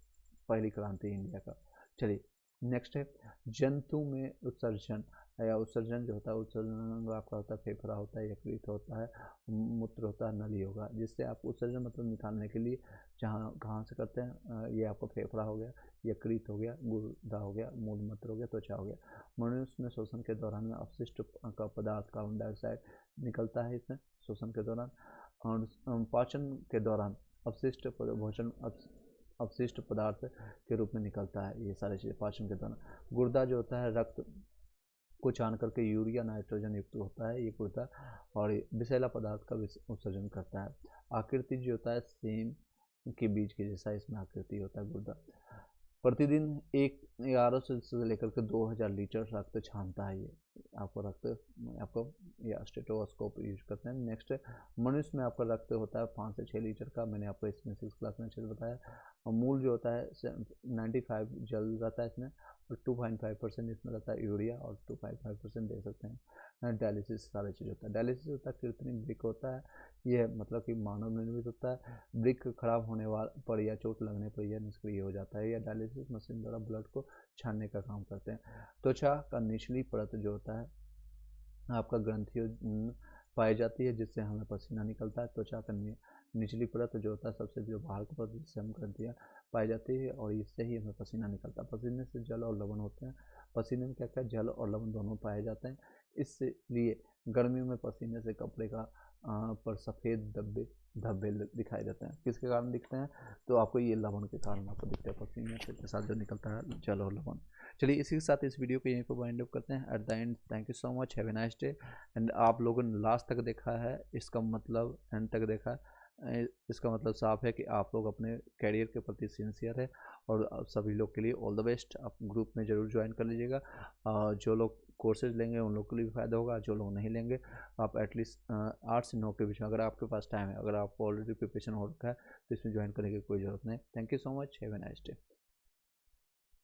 पहली क्रांति इंडिया का। चलिए नेक्स्ट है जंतु में उत्सर्जन, या उत्सर्जन जो होता है, उत्सर्जन आपका होता है फेफड़ा होता है, यकृत होता है, मूत्र होता है, नली होगा, जिससे आप उत्सर्जन मतलब निकालने के लिए जहाँ कहाँ से करते हैं, ये आपका फेफड़ा हो गया, यकृत हो गया, गुर्दा हो गया, मूल मूत्र हो गया, त्वचा हो गया। मनुष्य में शोषण के दौरान में अपशिष्ट का पदार्थ कार्बन डाइऑक्साइड निकलता है इसमें शोषण के दौरान, और पाचन के दौरान अपशिष्ट भोजन अपशिष्ट पदार्थ के रूप में निकलता है, ये सारी चीज़ें पाचन के दौरान। गुर्दा जो होता है रक्त को छान करके यूरिया नाइट्रोजन युक्त होता है ये गुर्दा, और विषैला पदार्थ का उत्सर्जन करता है। आकृति जो होता है सेम के बीज के जैसा इसमें आकृति होता है गुर्दा। प्रतिदिन 1100 से लेकर के 2000 लीटर रक्त छानता है ये। आपको रक्त आपको या स्टेथोस्कोप यूज करते हैं। नेक्स्ट, मनुष्य में आपका रक्त होता है 5 से 6 लीटर का, मैंने आपको इसमें 6 क्लास में अच्छे से बताया। और मूल जो होता है 95 जल रहता है इसमें, और 2.5% इसमें रहता है यूरिया, और 2.5% दे सकते हैं डायलिसिस। सारी चीज़ होता है। डायलिसिस होता है कृत्रिम वृक्क होता है, यह मतलब कि मानव निर्मित होता है। वृक्क खराब होने पर या चोट लगने पर यह निष्क्रिय हो जाता है। या डायलिसिस मशीन द्वारा ब्लड को छानने का काम करते हैं। त्वचा का निचली परत जो होता है आपका ग्रंथियों पाई जाती है, जिससे हमें पसीना निकलता है। त्वचा का निचली परत जो होता है सबसे जो बाहर की परत, जिससे हम ग्रंथियाँ पाई जाती है, और इससे ही हमें पसीना निकलता है। पसीने से जल और लवण होते हैं। पसीने में क्या क्या जल और लवण दोनों पाए जाते हैं। इसलिए गर्मियों में पसीने से कपड़े का पर सफ़ेद धब्बे धब्बे दिखाई देते हैं। किसके कारण दिखते हैं? तो आपको ये लवण के कारण आपको दिखते हैं, पसीने के साथ जो निकलता है जल और लवण। चलिए इसी के साथ इस वीडियो को यहीं पर वाइंड अप करते हैं। At the end thank you so much, have a nice day. And आप लोगों ने लास्ट तक देखा है, इसका मतलब एंड तक देखा है, इसका मतलब साफ है कि आप लोग अपने कैरियर के प्रति सिंसियर है। और सभी लोग के लिए ऑल द बेस्ट। आप ग्रुप में ज़रूर ज्वाइन कर लीजिएगा। जो लोग कोर्सेज लेंगे उन लोग के लिए भी फ़ायदा होगा, जो लोग नहीं लेंगे आप एटलीस्ट 8 से 9 के बीच में, अगर आपके पास टाइम है, अगर आपको ऑलरेडी प्रिपरेशन हो रखा है, तो इसमें ज्वाइन करने की कोई ज़रूरत नहीं। Thank you so much, have a nice day.